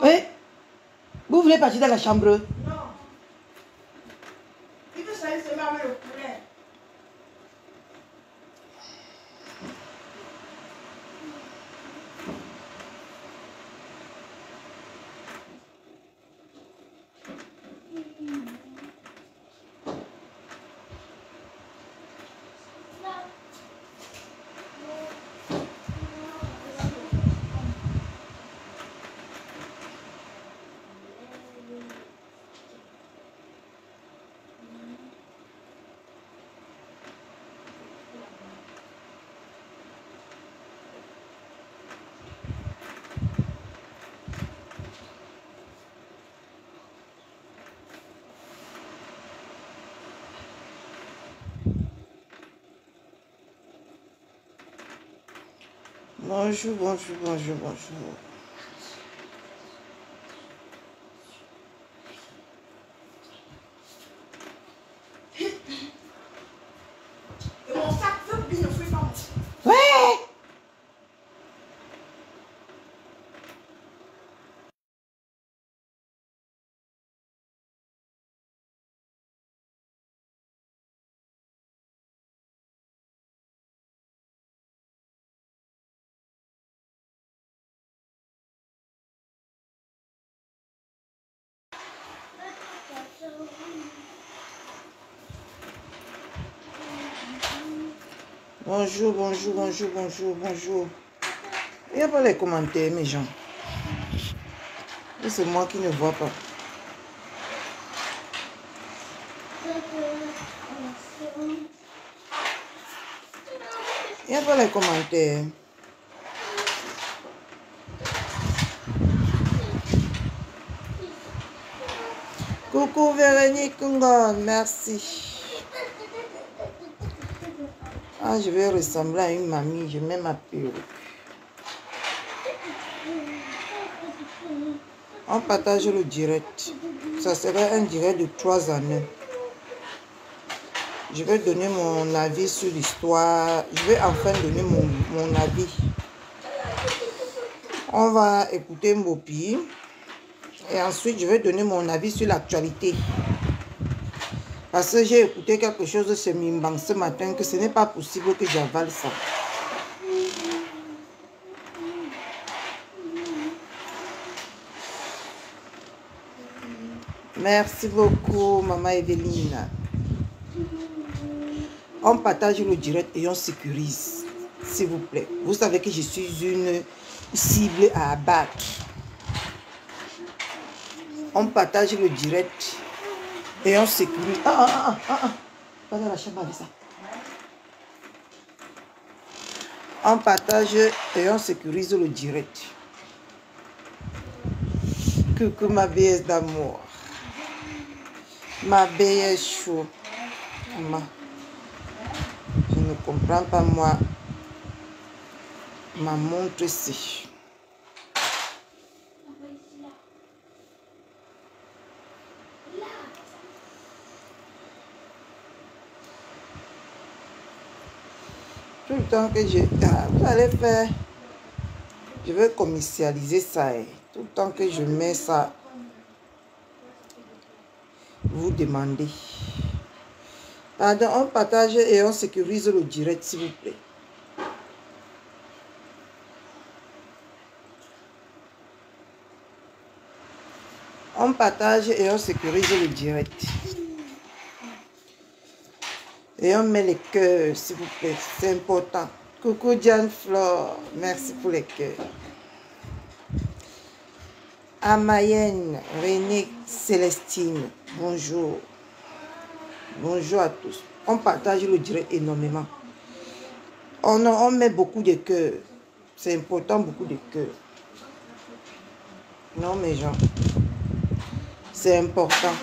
Oui. Vous voulez partir dans la chambre? Non. Il veut salir seulement avec le poulet. Bonjour, bonjour, bonjour, bonjour. Et mon sac veut bien ne fait pas. Ouais. Bonjour, bonjour, bonjour, bonjour, bonjour. Il n'y a pas les commentaires, mes gens. Et c'est moi qui ne vois pas. Il n'y a pas les commentaires. Coucou Véronique Kunga, merci. Ah, je vais ressembler à une mamie, je mets ma perruque. On partage le direct. Ça serait un direct de 3 années. Je vais donner mon avis sur l'histoire. Je vais enfin donner mon avis. On va écouter Mopi. Et ensuite, je vais donner mon avis sur l'actualité. Parce que j'ai écouté quelque chose de chez Mimbang ce matin, que ce n'est pas possible que j'avale ça. Merci beaucoup, Maman Evelyne. On partage le direct et on sécurise, s'il vous plaît. Vous savez que je suis une cible à abattre. On partage le direct et on sécurise. Pas dans la chambre avec ça. On partage et on sécurise le direct. Coucou ma belle d'amour. Ma belle chou. Maman. Je ne comprends pas moi. Ma montre ici. Tout le temps que vous allez faire, je vais commercialiser ça. Tout le temps que je mets ça, vous demandez. Pardon, on partage et on sécurise le direct, s'il vous plaît. On partage et on sécurise le direct. Et on met les cœurs, s'il vous plaît. C'est important. Coucou Diane Flore, merci pour les cœurs. Amayenne, René, Célestine, bonjour. Bonjour à tous. On partage le direct énormément. On met beaucoup de cœurs. C'est important, beaucoup de cœurs. Non, mes gens. C'est important.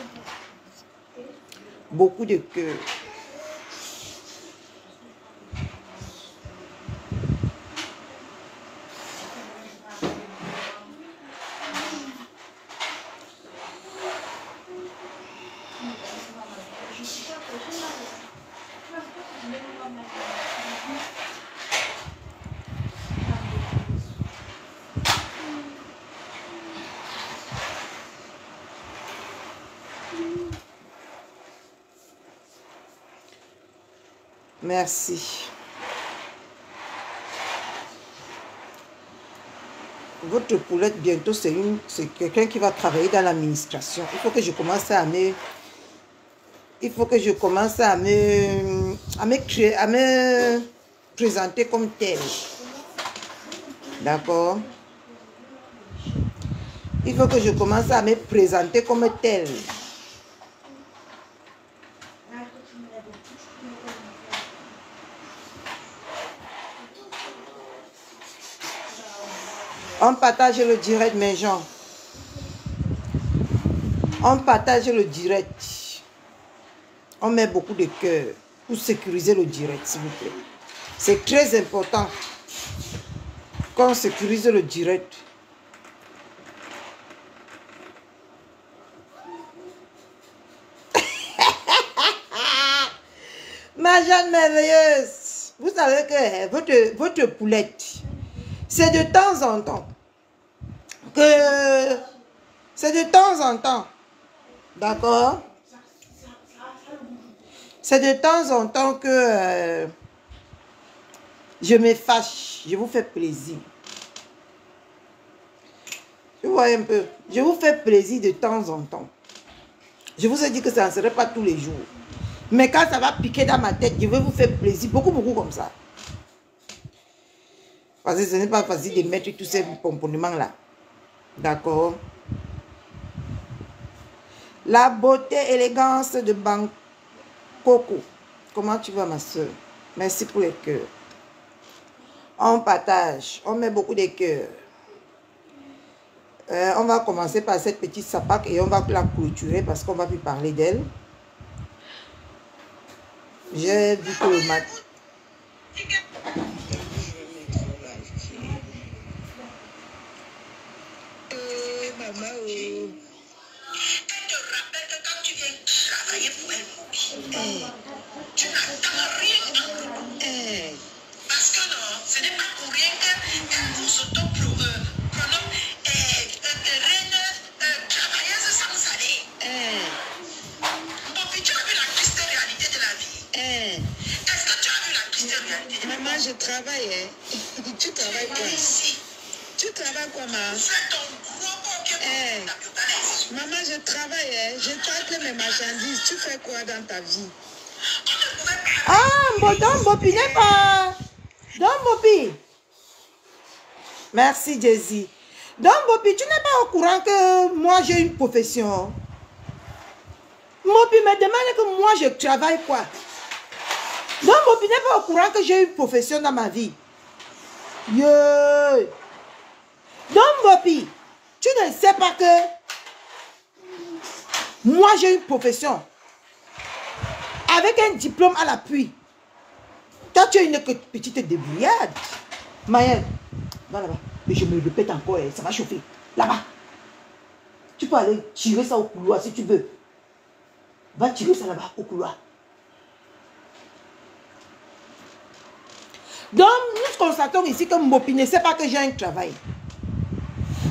Beaucoup de cœurs. Merci. Votre poulette, bientôt, c'est quelqu'un qui va travailler dans l'administration. Il faut que je commence à me... Il faut que je commence à me présenter comme tel. D'accord? Il faut que je commence à me présenter comme tel. On partage le direct, mes gens. On partage le direct. On met beaucoup de cœur pour sécuriser le direct, s'il vous plaît. C'est très important qu'on sécurise le direct. Ma Jeanne merveilleuse, vous savez que votre poulette, c'est de temps en temps que... C'est de temps en temps. D'accord? C'est de temps en temps que je me fâche. Je vous fais plaisir. Vous voyez un peu. Je vous fais plaisir de temps en temps. Je vous ai dit que ça ne serait pas tous les jours. Mais quand ça va piquer dans ma tête, je vais vous faire plaisir. Beaucoup, beaucoup comme ça. Parce que ce n'est pas facile de mettre tous ces comportements-là. D'accord? La beauté, élégance de Bangkoko. Comment tu vas, ma soeur? Merci pour les cœurs. On partage. On met beaucoup de cœurs. On va commencer par cette petite sapac et on va la clôturer parce qu'on va plus parler d'elle. J'ai vu que le mat... Maman, elle te rappelle que quand tu viens travailler pour elle, tu n'attends rien en retour. Parce que non, ce n'est pas pour rien qu'elle vous s'auto-pronomme reine travailleuse sans salaire. Bon, puis tu as vu la triste réalité de la vie. Est-ce que tu as vu la triste réalité de la vie? Maman, je travaille. Tu travailles quoi? Ici. Tu travailles quoi, maman? Fais ton gros coquet pour ta biotalaise. Maman, je travaille. Je traque mes marchandises. Tu fais quoi dans ta vie? Ah, Don Bopi n'est pas... Don Bopi. Merci, Jésus. Don Bopi, tu n'es pas au courant que moi, j'ai une profession. Bopi me demande que moi, je travaille quoi? Don Bopi n'est pas au courant que j'ai une profession dans ma vie. Yeah. Don Bopi, tu ne sais pas que moi, j'ai une profession. Avec un diplôme à l'appui. Toi, tu es une petite débrouillarde. Maëlle, va là-bas. Mais je me répète encore, ça va chauffer. Là-bas. Tu peux aller tirer ça au couloir si tu veux. Va tirer ça là-bas au couloir. Donc, nous constatons ici que Mbopi ne sait pas que j'ai un travail.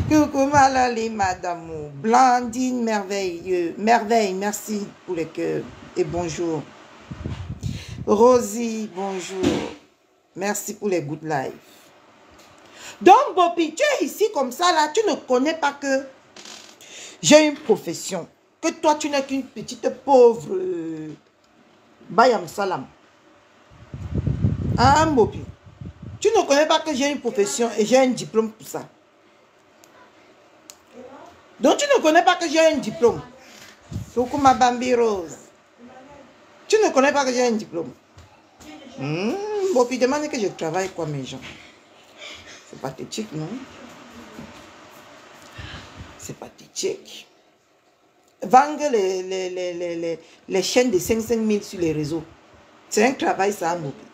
Coucou, Malali, madame. Blandine, merveilleux. Merveille, merci pour les cœurs. Et bonjour. Rosie, bonjour. Merci pour les good life. Donc, Bopi, tu es ici comme ça, là. Tu ne connais pas que j'ai une profession. Que toi, tu n'es qu'une petite pauvre Bayam Salam. Hein, Bopi? Tu ne connais pas que j'ai une profession et j'ai un diplôme pour ça. Donc tu ne connais pas que j'ai un diplôme. Coucou ma Bambi Rose. Tu ne connais pas que j'ai un diplôme. Bon, puis demande que je travaille quoi, mes gens. C'est pathétique, non? C'est pathétique. Vendre les chaînes de 5 000 sur les réseaux. C'est un travail, ça, à Mopi.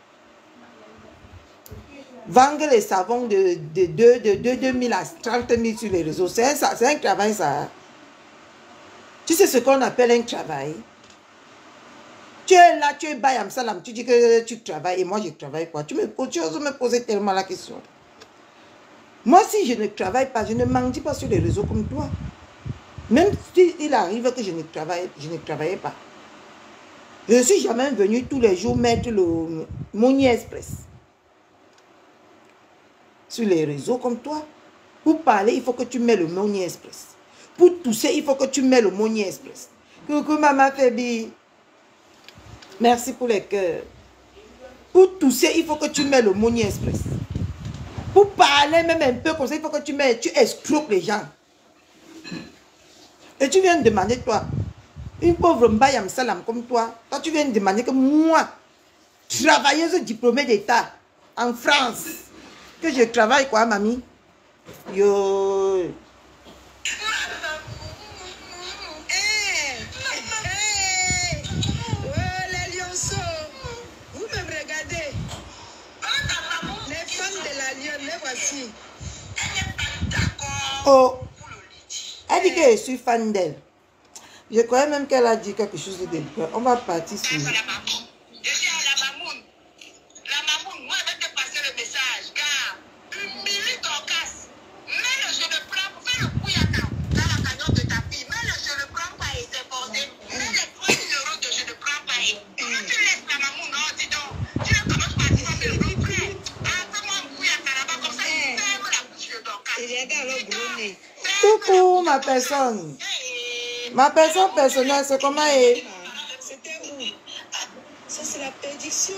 Vendre les savons de 2 000 à 30 000 sur les réseaux. C'est un travail, ça. Tu sais ce qu'on appelle un travail? Tu es là, tu es Bayam Salam, tu dis que tu travailles et moi je travaille quoi? Tu oses me poser tellement la question. Moi, si je ne travaille pas, je ne mendie pas sur les réseaux comme toi. Même si il arrive que je ne travaillais pas. Je ne suis jamais venu tous les jours mettre le Money Express sur les réseaux comme toi. Pour parler, il faut que tu mets le Money Express. Pour tousser, il faut que tu mets le Money Express. Coucou maman Fébi. Merci pour les cœurs. Pour tousser, il faut que tu mets le Money Express. Pour parler même un peu comme ça, il faut que tu escroques les gens. Et tu viens de demander, toi, une pauvre Mbayam Salam comme toi, tu viens de demander que moi, travailleuse diplômée d'État en France, que je travaille quoi, mamie? Yo. Oh, elle dit que je suis fan d'elle. Je croyais même qu'elle a dit quelque chose de délicat. On va partir sur... Je suis à la Mamoun. La Mamoun, moi je vais te passer le message. Car, humilie ton casse. Mets-le, je le prends pour faire le couillaka dans la cagnotte de ta fille. Mets-le, je le prends pas et c'est bordé. Mets les 3 000 euros de je ne prends pas et... Comment tu laisses la Mamoun? Non, dis donc. Tu ne commences pas à 3 000 euros près. Fais-moi un couillaka là-bas comme ça. Ferme la bouche de ton casse. Coucou ma personne. Ma personne personnelle, c'est comment elle? C'était où? Ça, c'est la prédiction.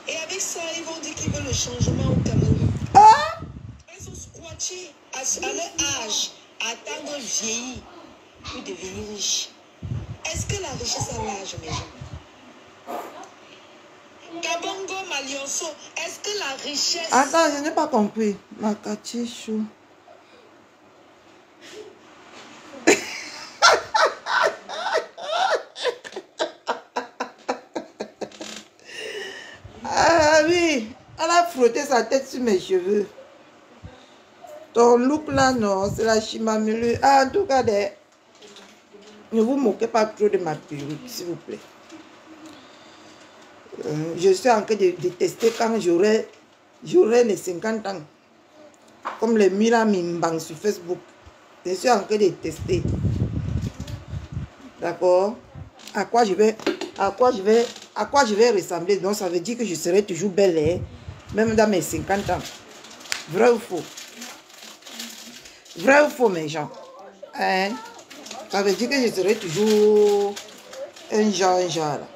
Et avec ça, ils vont dire qu'ils veulent le changement au Cameroun. Ah? Ils sont squattés à leur âge, à attendre vieillir pour devenir riche. Est-ce que la richesse a l'âge, mes gens? Kabongo, Malionso, est-ce que la richesse... Attends, je n'ai pas compris. Makachichou. Ah oui, elle a frotté sa tête sur mes cheveux. Ton look là, non, c'est la chimamulu. Ah, en tout cas, ne vous moquez pas trop de ma perruque, s'il vous plaît. Je suis en train de tester quand j'aurai les 50 ans. Comme les Mila Mimbang sur Facebook. Je suis en train de tester. D'accord? À quoi je vais ressembler? Donc ça veut dire que je serai toujours belle, hein? Même dans mes 50 ans. Vrai ou faux? Vrai ou faux, mes gens? Hein? Ça veut dire que je serai toujours un genre là.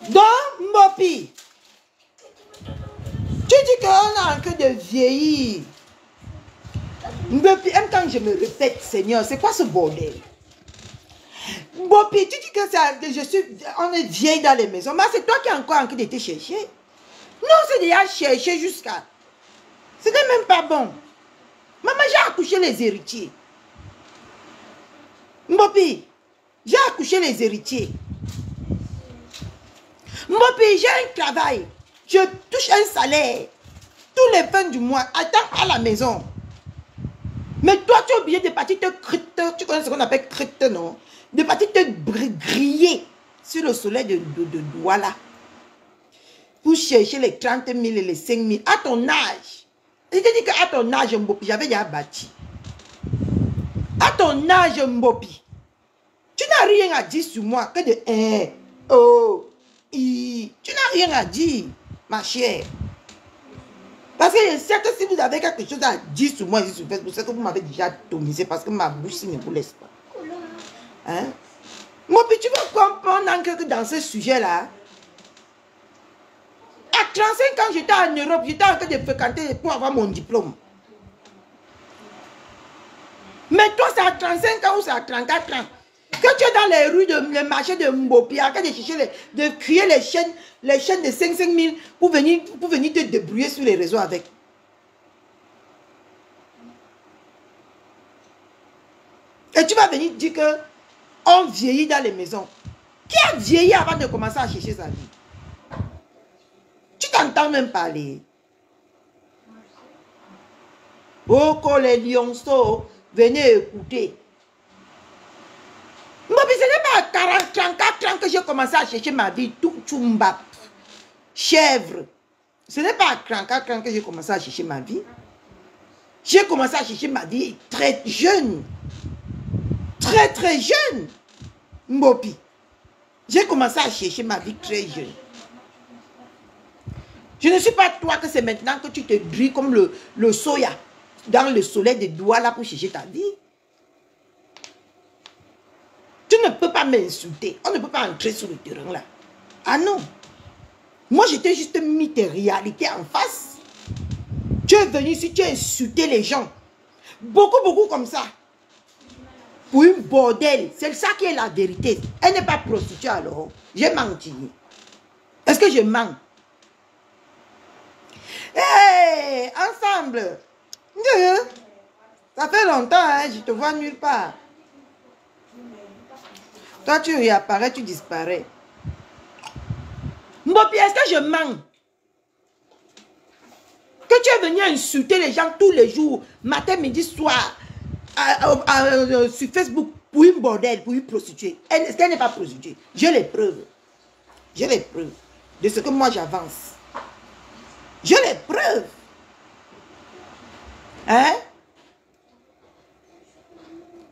Donc, Mopi, tu dis qu'on a en train de vieillir. Mopi, même quand je me répète, Seigneur, c'est quoi ce bordel? Mopi, tu dis que on est vieille dans les maisons. Mais c'est toi qui es encore en train de te chercher. Non, c'est déjà chercher jusqu'à... Ce n'est même pas bon. Maman, j'ai accouché les héritiers. Mopi, j'ai accouché les héritiers. Mopi, j'ai un travail. Je touche un salaire. Tous les fins du mois. Attends à la maison. Mais toi, tu es obligé de partir te crête. Tu connais ce qu'on appelle crête, non? De partir te griller sur le soleil de Douala. Pour chercher les 30 000 et les 5 000. À ton âge. Je te dis qu'à ton âge, Mbopi, j'avais déjà bâti. À ton âge, Mbopi, tu n'as rien à dire sur moi que de oh, i. Tu n'as rien à dire, ma chère. Parce que je sais que si vous avez quelque chose à dire sur moi ici sur Facebook, c'est que vous m'avez déjà atomisé parce que ma bouche ne vous laisse pas. Hein? Mbopi, tu veux comprendre que dans ce sujet-là, à 35 ans, j'étais en Europe, j'étais en train de fréquenter pour avoir mon diplôme. Mais toi, c'est à 35 ans ou c'est à 34 ans. Que tu es dans les rues, le marché de Mbopi, en train de chercher, de crier les chaînes de 5 000 pour venir te débrouiller sur les réseaux avec. Et tu vas venir dire que on vieillit dans les maisons. Qui a vieilli avant de commencer à chercher sa vie? Tu t'entends même parler. Oh, que les lionceaux, venez écouter. Mais ce n'est pas à 34 ans que j'ai commencé à chercher ma vie, tout tchumbap, chèvre. Ce n'est pas à 34 ans que j'ai commencé à chercher ma vie. J'ai commencé à chercher ma vie très jeune. Très très jeune. Mbopi. J'ai commencé à chercher ma vie très jeune. Je ne suis pas toi que c'est maintenant que tu te brilles comme le soya dans le soleil des doigts là pour chercher ta vie. Tu ne peux pas m'insulter. On ne peut pas entrer sur le terrain là. Ah non. Moi, j'étais juste mis tes réalités en face. Tu es venu ici, tu as insulté les gens. Beaucoup comme ça. Pour une bordel. C'est ça qui est la vérité. Elle n'est pas prostituée alors. J'ai menti. Est-ce que je mens? Hey, ensemble. Ça fait longtemps, hein, je te vois nulle part. Toi, tu réapparais, tu disparais. Mbopi, est-ce que je mens? Que tu es venu insulter les gens tous les jours, matin, midi, soir, sur Facebook, pour une bordel, pour une prostituée. Est-ce qu'elle n'est pas prostituée? J'ai les preuves. J'ai les preuves de ce que moi j'avance. J'ai les preuves. Hein?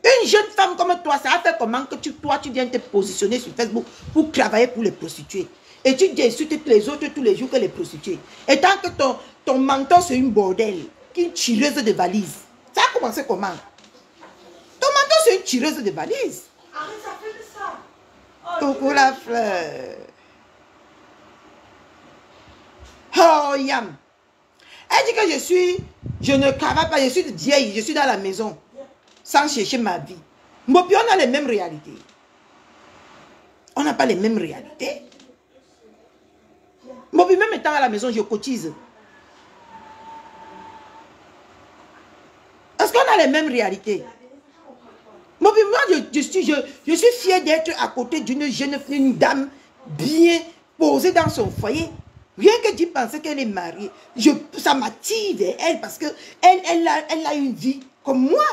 Une jeune femme comme toi, ça a fait comment que toi, tu viens te positionner sur Facebook pour travailler pour les prostituées. Et tu insultes les autres tous les jours que les prostituées. Et tant que ton menton c'est une bordel, une tireuse de valise. Ça a commencé comment? Ton menton c'est une tireuse de valise. Arrête, ça fait de ça. Coucou la fleur. Oh, Yam. Elle dit que je ne travaille pas, je suis vieille, je suis dans la maison, sans chercher ma vie. Mais puis on a les mêmes réalités. On n'a pas les mêmes réalités. Mais puis même étant à la maison, je cotise. Est-ce qu'on a les mêmes réalités? Mais puis moi, je suis fière d'être à côté d'une jeune fille, une dame bien posée dans son foyer. Rien que d'y penser qu'elle est mariée, ça m'attire vers elle parce qu'elle a une vie comme moi.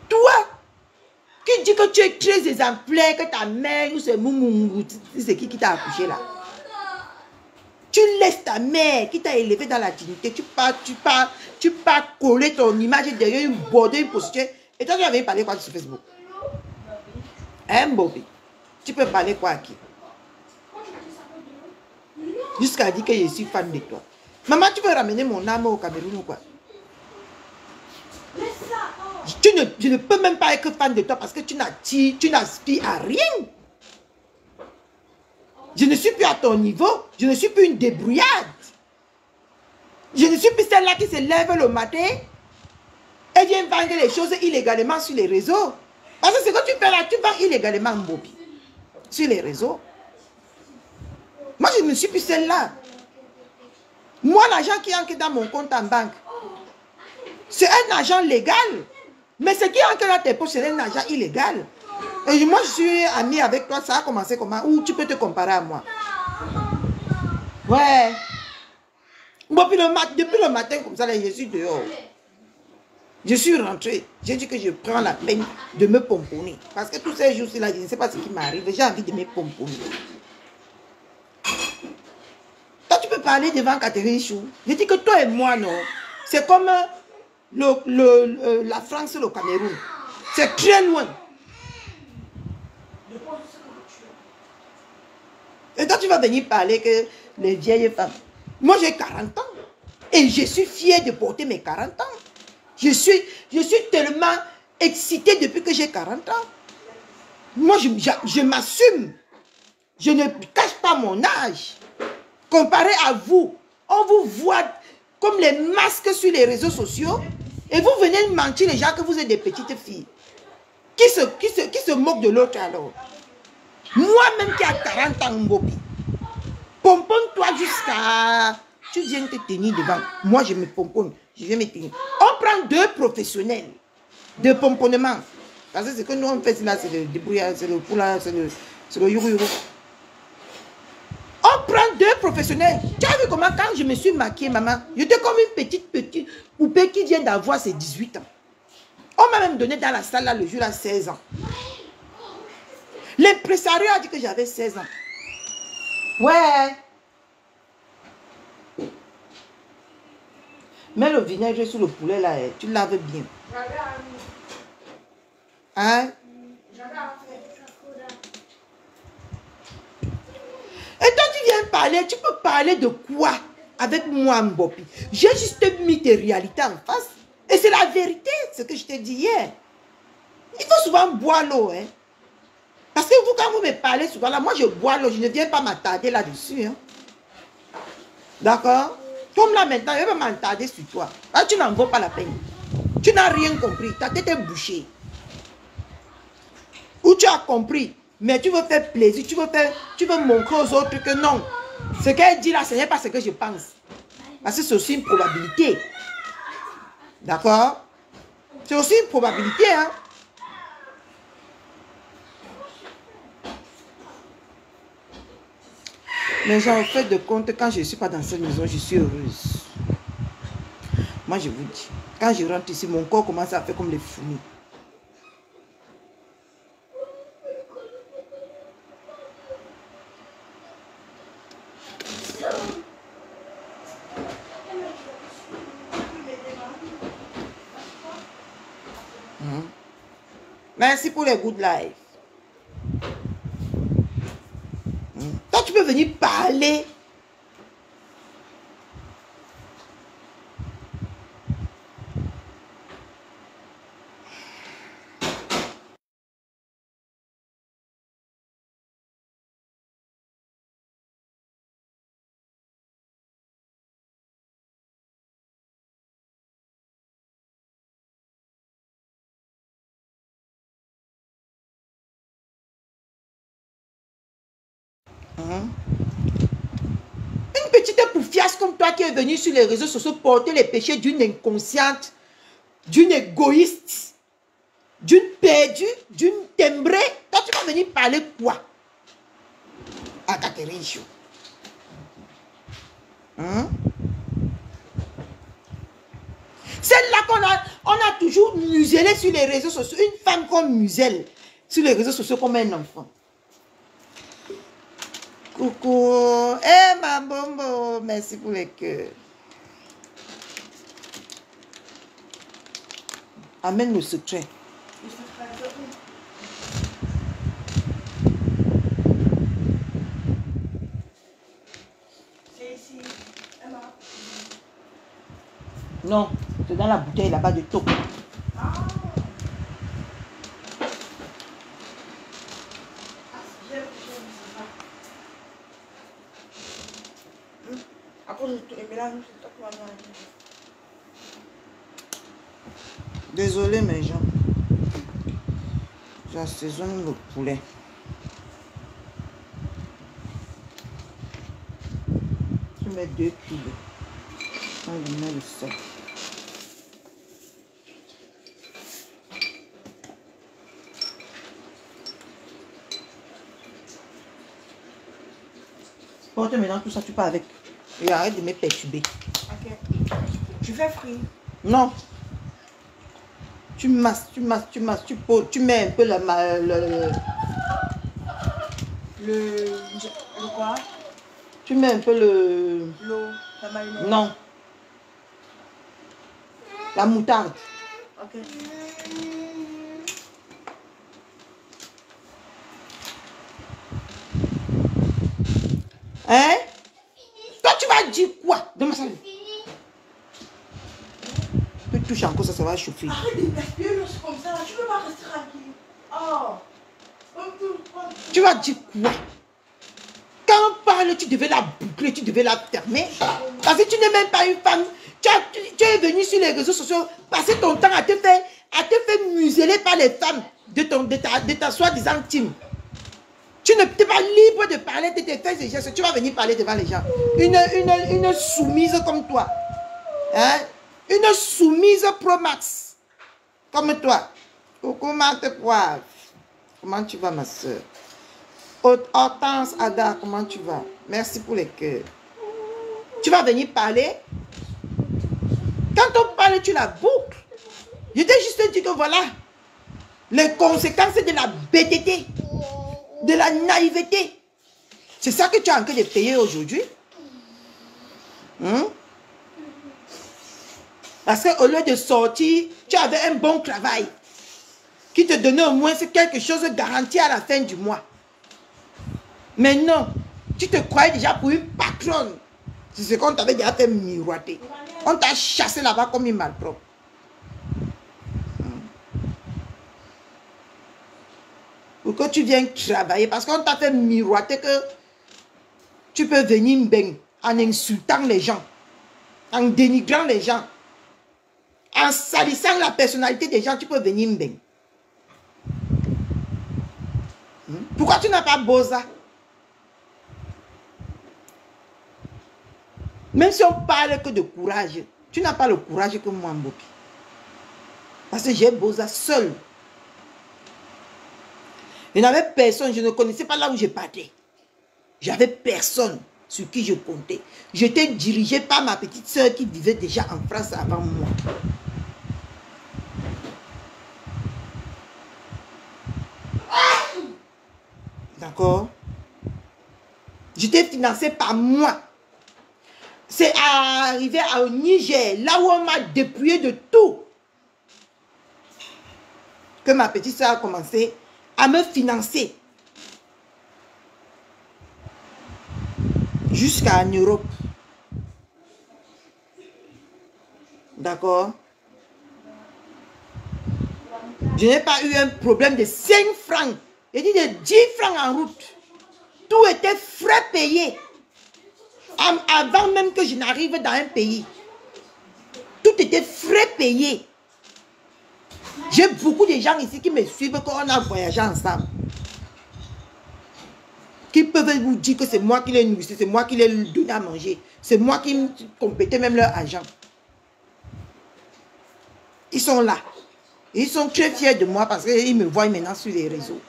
Toi, qui dis que tu es très exemplaire, que ta mère, ou c'est Moumou, c'est qui t'a accouché là? Tu laisses ta mère qui t'a élevé dans la dignité, tu pars coller ton image derrière une bordée, une prostituée, et toi tu vas venir parler quoi sur Facebook? Hein, Bobby? Tu peux parler quoi à qui? Jusqu'à dire que je suis fan de toi. Maman, tu veux ramener mon âme au Cameroun ou quoi? Je ne peux même pas être fan de toi parce que tu n'aspires à rien. Je ne suis plus à ton niveau. Je ne suis plus une débrouillarde. Je ne suis plus celle-là qui se lève le matin et vient vendre les choses illégalement sur les réseaux. Parce que ce que tu fais là, tu vends illégalement Mbopi sur les réseaux. Moi, je ne suis plus celle-là. Moi, l'argent qui entre dans mon compte en banque, c'est un argent légal. Mais ce qui entre dans tes poches, c'est un argent illégal. Et moi, je suis amie avec toi. Ça a commencé comment? Ou tu peux te comparer à moi? Ouais. Bon, depuis le matin, comme ça, là, je suis dehors. Je suis rentrée. J'ai dit que je prends la peine de me pomponner. Parce que tous ces jours-ci, là, je ne sais pas ce qui m'arrive. J'ai envie de me pomponner. Toi, tu peux parler devant Catherine Chou. Je dis que toi et moi, non. C'est comme la France et le Cameroun. C'est très loin. Et toi, tu vas venir parler que les vieilles femmes. Moi, j'ai 40 ans. Et je suis fière de porter mes 40 ans. Je suis tellement excitée depuis que j'ai 40 ans. Moi, je m'assume. Je ne cache pas mon âge. Comparé à vous, on vous voit comme les masques sur les réseaux sociaux et vous venez mentir les gens que vous êtes des petites filles. Qui se moque de l'autre alors? Moi-même qui a 40 ans, Mbopi, pomponne-toi jusqu'à... Tu viens te tenir devant. Moi, je me pomponne. Je viens me tenir. On prend 2 professionnels de pomponnement. Parce que ce que nous on fait là, c'est le débrouillard, c'est le poula, c'est le yuru. On prend 2 professionnels. Tu as vu comment quand je me suis maquillée, maman, j'étais comme une petite poupée qui vient d'avoir ses 18 ans. On m'a même donné dans la salle là, le jour à 16 ans. L'impresario a dit que j'avais 16 ans. Ouais. Mets le vinaigre sur le poulet là, tu laves bien. Hein? Et toi tu viens parler, tu peux parler de quoi avec moi, Mbopi? J'ai juste mis tes réalités en face. Et c'est la vérité, ce que je t'ai dit hier. Il faut souvent boire l'eau, hein. Parce que vous, quand vous me parlez souvent là, moi je bois l'eau, je ne viens pas m'attarder là-dessus. Hein. D'accord? Comme là maintenant, je vais m'attarder sur toi. Là, tu n'en vaut pas la peine. Tu n'as rien compris, ta tête est bouchée. Ou tu as compris, mais tu veux faire plaisir, tu veux montrer aux autres que non. Ce qu'elle dit là, ce n'est pas ce que je pense. Parce que c'est aussi une probabilité. D'accord? C'est aussi une probabilité, hein? Mais j'en fais de compte, quand je ne suis pas dans cette maison, je suis heureuse. Moi, je vous dis, quand je rentre ici, mon corps commence à faire comme les fourmis. Merci pour les good life. Toi, tu peux venir parler. Une petite poufiasse comme toi qui est venue sur les réseaux sociaux porter les péchés d'une inconsciente, d'une égoïste, d'une perdue, d'une timbrée. Toi, tu vas venir parler quoi? À Catherine Chou. Celle-là on a toujours muselé sur les réseaux sociaux. Une femme qu'on muselle sur les réseaux sociaux comme un enfant. Coucou. Eh, ma bombo. Merci pour les cœurs. Amène le secret. C'est ici. Emma. Non, c'est dans la bouteille là-bas de taupe. Ah. Désolé mes gens. J'assaisonne le poulet. Tu mets 2 cubes. On met le sel. Porte maintenant tout ça, tu pars avec. Et arrête de me perturber. Ok. Tu fais frire. Non. Tu masses, tu mets un peu le quoi? Tu mets un peu L'eau, la mayonnaise. Non. La moutarde. Ok. Hein? Toi, tu vas dire quoi? Donne-moi ça. Tu touches encore, ça va chauffer. Arrête de gaspiller l'eau comme ça. Tu peux pas rester tranquille. Oh. Tu vas dire quoi? Quand on parle, tu devais la bouclée, tu devais la fermer. Parce que tu n'es même pas une femme. Tu es venu sur les réseaux sociaux, passer ton temps à te faire museler par les femmes de ta soi-disant team. Tu n'es pas libre de parler de tes faits et gestes. Tu vas venir parler devant les gens. Une soumise comme toi. Hein? Une soumise pro max. Comme toi. Coucou Marthe Poivre. Comment tu vas ma soeur? Hortense Ada, comment tu vas? Merci pour les cœurs. Tu vas venir parler. Quand on parle, tu la boucles. Je t'ai juste dit que voilà les conséquences de la bêteté, de la naïveté. C'est ça que tu as en train de payer aujourd'hui. Parce qu'au lieu de sortir, tu avais un bon travail qui te donnait au moins quelque chose garanti à la fin du mois. Mais non, tu te croyais déjà pour une patronne. C'est ce qu'on t'avait déjà fait miroiter. On t'a chassé là-bas comme une malpropre. Pour que tu viennes travailler. Parce qu'on t'a fait miroiter que tu peux venir en insultant les gens, en dénigrant les gens, en salissant la personnalité des gens, tu peux venir Pourquoi tu n'as pas Boza? Même si on parle que de courage, tu n'as pas le courage que moi, Mbopi. Parce que j'ai Boza seul. Je n'avais personne, je ne connaissais pas là où je partais. J'avais personne sur qui je comptais. J'étais dirigé par ma petite soeur qui vivait déjà en France avant moi. D'accord? J'étais financé par moi. C'est arrivé au Niger, là où on m'a dépouillé de tout, que ma petite soeur a commencé à me financer. Jusqu'en Europe. D'accord? Je n'ai pas eu un problème de 5 francs. J'ai dit de 10 francs en route. Tout était frais payés. Avant même que je n'arrive dans un pays. Tout était frais payé. J'ai beaucoup de gens ici qui me suivent quand on a voyagé ensemble. Qui peuvent vous dire que c'est moi qui les nourrissais, c'est moi qui les donnais à manger. C'est moi qui complétais même leur argent. Ils sont là. Et ils sont très fiers de moi parce qu'ils me voient maintenant sur les réseaux.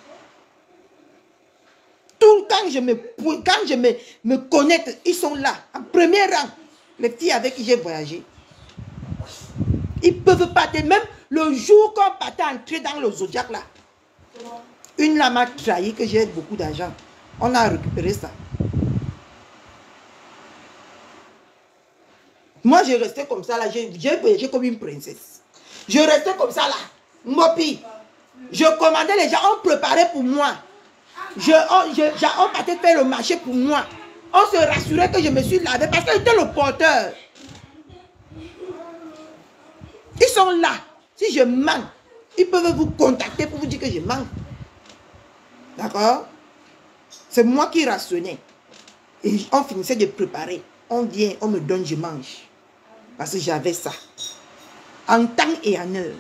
Tout quand je me connecte, ils sont là, en premier rang. Les filles avec qui j'ai voyagé. Ils ne peuvent pas, même le jour qu'on partait entrer dans le Zodiac là, une là m'a trahi que j'ai beaucoup d'argent. On a récupéré ça. Moi, je restais comme ça là, j'ai voyagé comme une princesse. Je restais comme ça là, Mopi. Je commandais les gens, on préparait pour moi. On partait faire le marché pour moi. On se rassurait que je me suis lavé parce que j'étais le porteur. Ils sont là. Si je manque, ils peuvent vous contacter pour vous dire que je manque. D'accord? C'est moi qui rationnais. Et on finissait de préparer. On vient, on me donne, je mange. Parce que j'avais ça. En temps et en heure.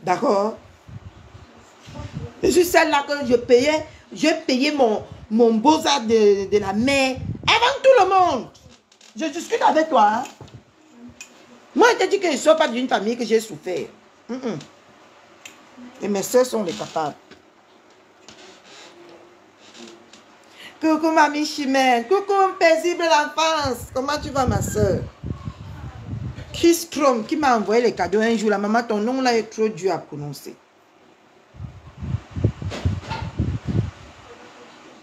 D'accord? Je suis celle-là que je payais. J'ai payé mon beaux-arts de la mère. Avant tout le monde. Je discute avec toi. Hein? Moi, je t'ai dit que je ne sors pas d'une famille que j'ai souffert. Et mes soeurs sont les capables. Coucou mamie Chimène. Coucou paisible l'enfance. Comment tu vas ma soeur? Chris Chrome qui m'a envoyé les cadeaux un jour. La maman, ton nom là est trop dur à prononcer.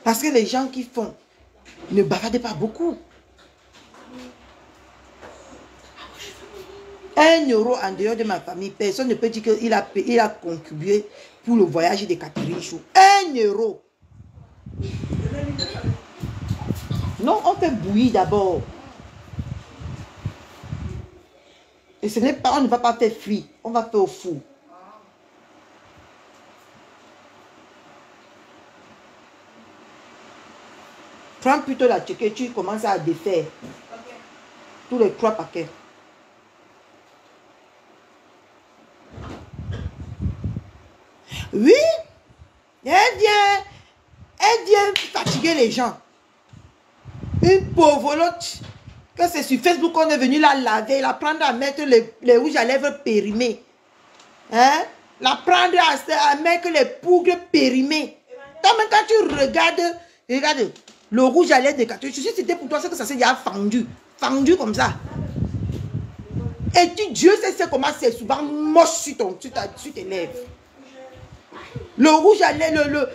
Parce que les gens qui font ne bavardent pas beaucoup. 1 euro en dehors de ma famille, personne ne peut dire qu'il a contribué pour le voyage de Catherine Chou. 1 euro. Non, on fait bouillir d'abord. Et ce n'est pas, on ne va pas faire frire, on va faire au four. Prends plutôt la tchéké, tu commences à défaire. Tous les 3 paquets. Oui, elle vient fatiguer les gens. Une pauvrelotte, que c'est sur Facebook qu'on est venu la laver, la prendre à mettre les rouges à lèvres périmés. Hein? La prendre à mettre les poudres périmées. Toi-même, quand tu regardes, le rouge à lèvres de 4, je suis c'était pour toi, c'est que ça s'est déjà fendu. Fendu comme ça. Et Dieu sait comment c'est souvent moche sur tes lèvres. Le rouge à lèvres,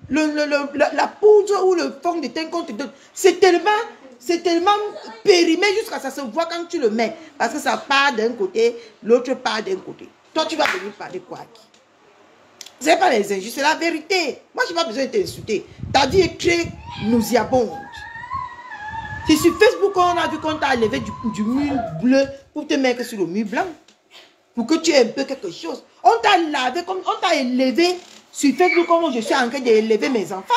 la poudre ou le fond de teint qu'on te donne, c'est tellement périmé jusqu'à ça se voit quand tu le mets. Parce que ça part d'un côté, l'autre part d'un côté. Toi, tu vas venir parler quoi? Ce n'est pas les injustes, c'est la vérité. Moi, je n'ai pas besoin de t'insulter. Ta vie est très nauséabonde. C'est sur Facebook qu'on a vu qu'on t'a enlevé du mur bleu pour te mettre sur le mur blanc. Pour que tu aies un peu quelque chose. On t'a lavé, on t'a élevé sur Facebook comme je suis en train d'élever mes enfants.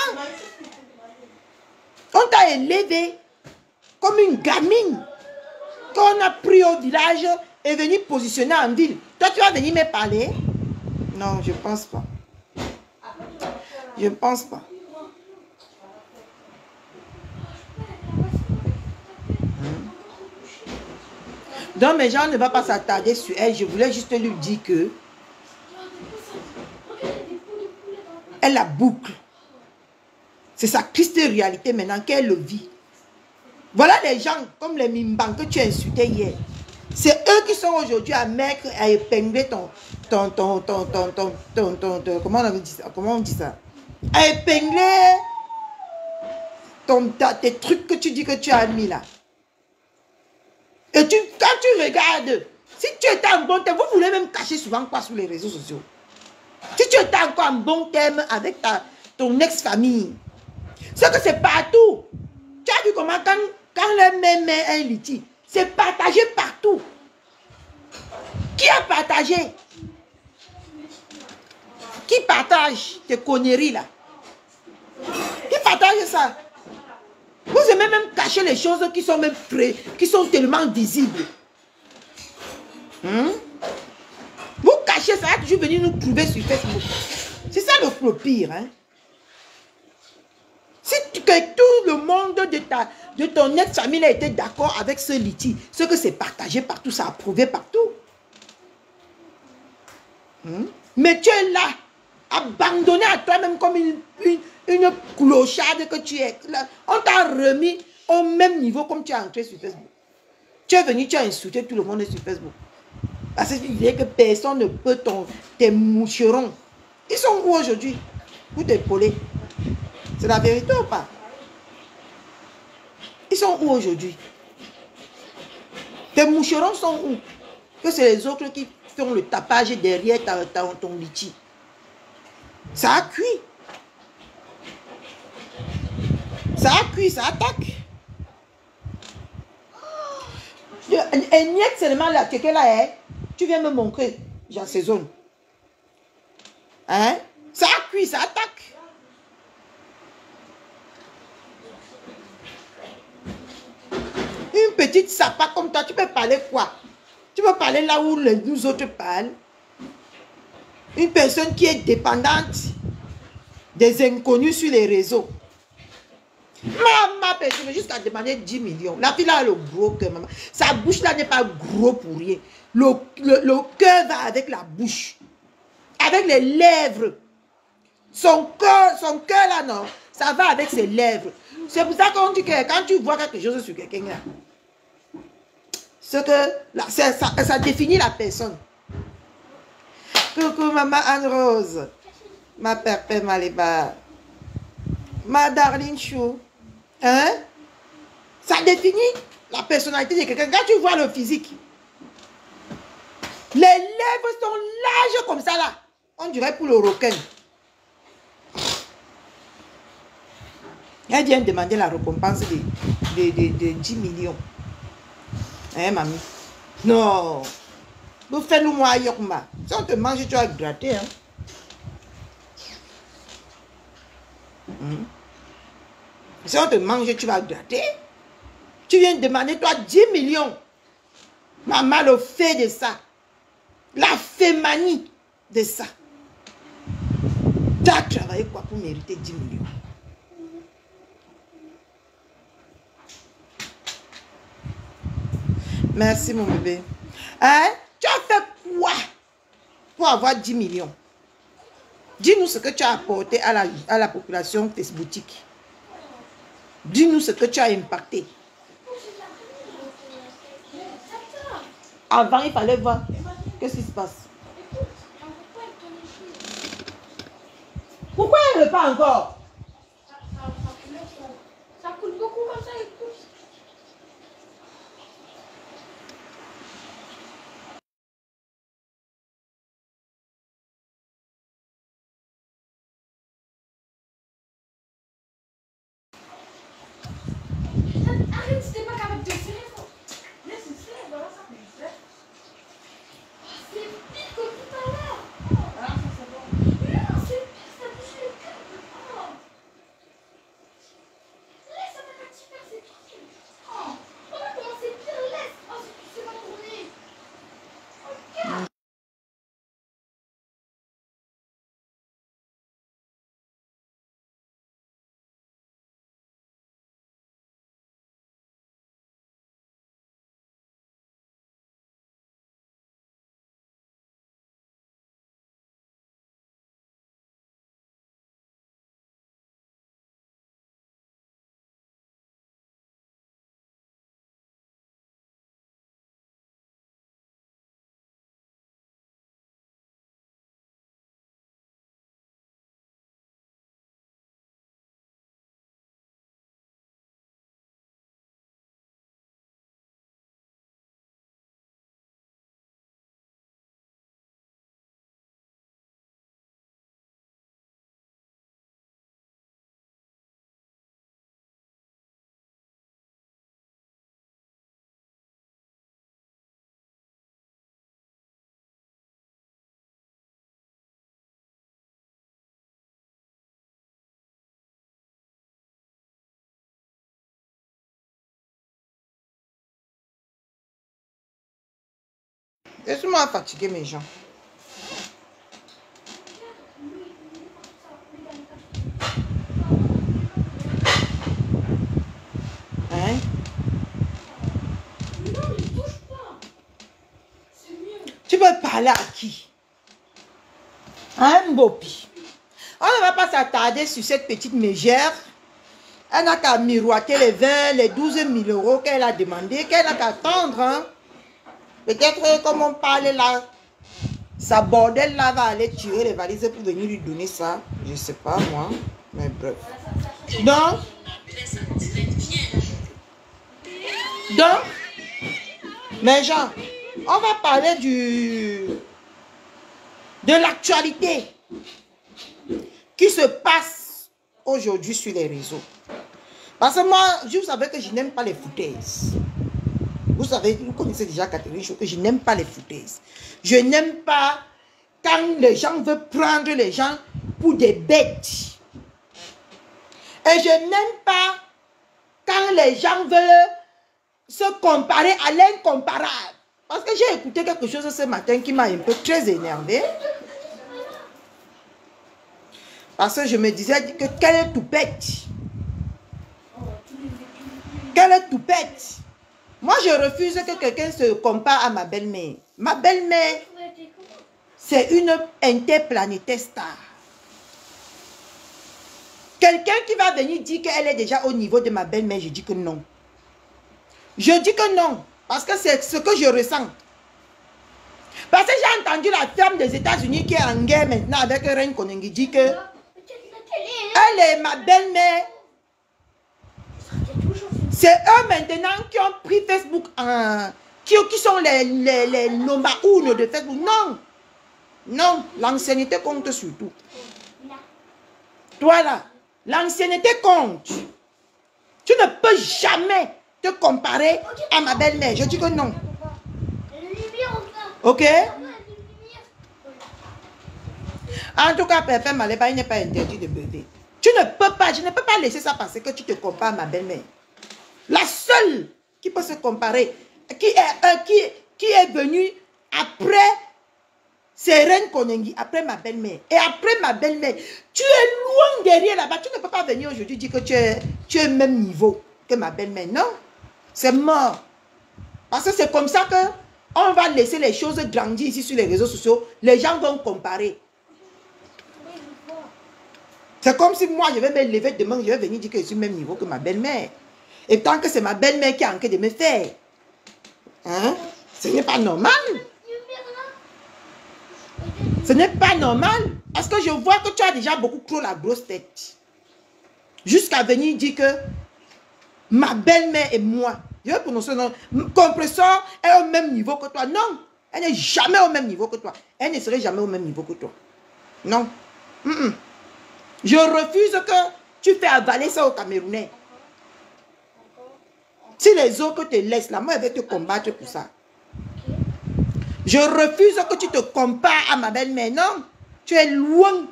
On t'a élevé comme une gamine qu'on a pris au village et venu positionner en ville. Toi, tu vas venir me parler? Non, je ne pense pas. Je ne pense pas. Donc, mes gens ne vont pas s'attarder sur elle. Je voulais juste lui dire que elle la boucle. C'est sa triste réalité maintenant qu'elle le vit. Voilà les gens comme les mimbans que tu as insultés hier. C'est eux qui sont aujourd'hui à mettre, à épingler comment on dit ça? À épingler tes trucs que tu dis que tu as mis là. Et quand tu regardes, si tu étais en bon terme, vous voulez même cacher souvent quoi sur les réseaux sociaux. Si tu étais encore en bon terme avec ton ex-famille, c'est que c'est partout. Tu as vu comment quand le même met un litige, c'est partagé partout. Qui a partagé? Qui partage tes conneries là? Qui partage ça? Vous aimez même cacher les choses qui sont même qui sont tellement visibles. Vous cachez ça, toujours venir nous trouver sur Facebook. C'est ça le pire. Hein? Si tout le monde de ton ex-famille a été d'accord avec ce litige, c'est que c'est partagé partout, c'est approuvé partout. Mais tu es là, abandonné à toi-même comme une clocharde que tu es. On t'a remis au même niveau comme tu es entré sur Facebook. Tu es venu, tu as insulté tout le monde sur Facebook. Parce que tu disais que personne ne peut tes moucherons. Ils sont où aujourd'hui? Pour t'épauler. C'est la vérité ou pas? Ils sont où aujourd'hui? Tes moucherons sont où? Que c'est les autres qui font le tapage derrière ton litige. Ça a cuit. Ça a cuit, ça attaque. Et niet seulement là, quelqu'un là, tu viens me montrer, j'assaisonne. Hein? Ça a cuit, ça attaque. Une petite sapa comme toi, tu peux parler quoi? Tu peux parler là où nous autres parlent. Une personne qui est dépendante des inconnus sur les réseaux. Maman, personne, jusqu'à demander 10 millions. La fille là a le gros cœur, maman. Sa bouche là n'est pas gros pour rien. Le cœur va avec la bouche. Avec les lèvres. Son cœur là, non. Ça va avec ses lèvres. C'est pour ça qu'on dit que quand tu vois quelque chose sur quelqu'un là, c'est que ça définit la personne. Coucou maman Anne-Rose. Ma père Maléba. Ma darling chou. Hein? Ça définit la personnalité de quelqu'un. Quand tu vois le physique, les lèvres sont larges comme ça là. On dirait pour le requin. Elle vient demander la récompense de 10 millions. Hein, mamie? Non. Vous faites-le moi, Yokma. Si on te mange, tu vas gratter. Hein? Si on te mange, tu vas gratter. Tu viens demander, toi, 10 millions. Maman, le fait de ça. La fémanie de ça. Tu as travaillé quoi pour mériter 10 millions? Merci, mon bébé. Hein? Tu as fait quoi pour avoir 10 millions? Dis-nous ce que tu as apporté à la population facebookique. Dis-nous ce que tu as impacté. Avant, il fallait voir. Qu'est-ce qui se passe? Pourquoi elle ne veut pas encore? Ça coûte beaucoup comme ça, écoute. Arrête, c'était pas capable de serrer. Laisse serrer, voilà ça. C'est pire que tout à l'heure. Ah, ça c'est bon. Non, c'est pire, ça touche le cœur. Oh. Laisse, ça va pas super, c'est pire. Oh, regarde comment c'est pire, laisse. Oh, c'est pas tourné. Ok. Laisse-moi fatiguer mes gens. Hein? Non, ne touche pas. C'est mieux. Tu veux parler à qui? À un Mbopi. On ne va pas s'attarder sur cette petite mégère. Elle n'a qu'à miroiter les 20, les 12 000 euros qu'elle a demandé, qu'elle n'a qu'à attendre. Hein? Peut-être comme on parle là, sa bordel là va aller tirer les valises pour venir lui donner ça. Je ne sais pas moi, mais bref. Donc, mes gens, on va parler de l'actualité qui se passe aujourd'hui sur les réseaux. Parce que moi, vous savez que je n'aime pas les foutaises. Vous savez, vous connaissez déjà Catherine Chaud, que je n'aime pas les foutaises. Je n'aime pas quand les gens veulent prendre les gens pour des bêtes. Et je n'aime pas quand les gens veulent se comparer à l'incomparable. Parce que j'ai écouté quelque chose ce matin qui m'a un peu très énervé. Parce que je me disais que quelle toupette. Quelle toupette. Moi, je refuse que quelqu'un se compare à ma belle-mère. Ma belle-mère, c'est une interplanétaire star. Quelqu'un qui va venir dire qu'elle est déjà au niveau de ma belle-mère, je dis que non. Je dis que non, parce que c'est ce que je ressens. Parce que j'ai entendu la femme des États-Unis qui est en guerre maintenant avec Reine Konengi dire que elle est ma belle-mère. C'est eux maintenant qui ont pris Facebook, qui sont les nombaounes de Facebook. Non, non, l'ancienneté compte surtout. Toi là, l'ancienneté compte. Tu ne peux jamais te comparer à ma belle-mère. Je dis que non. Ok? En tout cas, Pépé Maléba, il n'est pas interdit de beurrer. Tu ne peux pas, je ne peux pas laisser ça passer que tu te compares à ma belle-mère. La seule qui peut se comparer, qui est venue après Sérène Konengi, après ma belle-mère. Et après ma belle-mère, tu es loin derrière là-bas. Tu ne peux pas venir aujourd'hui dire que tu es au même niveau que ma belle-mère. Non, c'est mort. Parce que c'est comme ça que on va laisser les choses grandir ici sur les réseaux sociaux. Les gens vont comparer. C'est comme si moi, je vais me lever demain, je vais venir dire que je suis au même niveau que ma belle-mère. Et tant que c'est ma belle-mère qui est en train de me faire, hein, ce n'est pas normal. Ce n'est pas normal. Parce que je vois que tu as déjà beaucoup trop la grosse tête. Jusqu'à venir dire que ma belle-mère et moi, je vais prononcer non, compresseur est au même niveau que toi. Non, elle n'est jamais au même niveau que toi. Elle ne serait jamais au même niveau que toi. Non. Je refuse que tu fais avaler ça aux Camerounais. Si les autres te laissent, là, moi, je vais te combattre pour ça. Je refuse que tu te compares à ma belle-mère. Non, tu es loin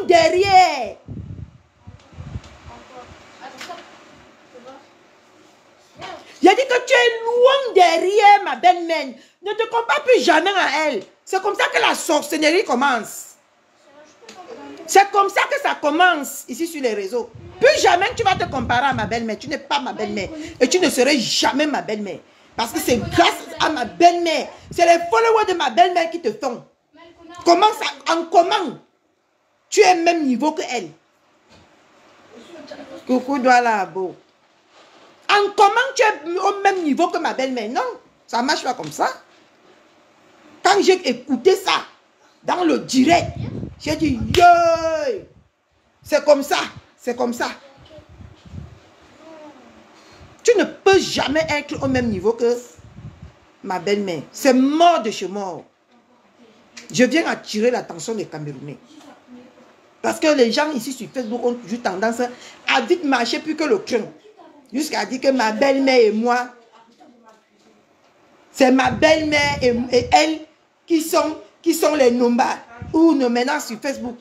derrière. J'ai dit que tu es loin derrière ma belle-mère. Ne te compare plus jamais à elle. C'est comme ça que la sorcellerie commence. C'est comme ça que ça commence ici sur les réseaux. Plus jamais tu vas te comparer à ma belle-mère. Tu n'es pas ma belle-mère. Et tu ne serais jamais ma belle-mère. Parce que c'est grâce à ma belle-mère. C'est les followers de ma belle-mère qui te font. Comment tu es au même niveau que elle? Coucou Douala Abo. En comment tu es au même niveau que ma belle-mère? Non, ça ne marche pas comme ça. Quand j'ai écouté ça dans le direct, j'ai dit, yo, c'est comme ça, c'est comme ça. Tu ne peux jamais être au même niveau que ma belle-mère. C'est mort de chez mort. Je viens attirer l'attention des Camerounais. Parce que les gens ici sur Facebook ont toujours tendance à vite marcher plus que le crin. Jusqu'à dire que ma belle-mère et moi, c'est ma belle-mère et elle qui sont les nombas. Ou nous maintenant sur Facebook,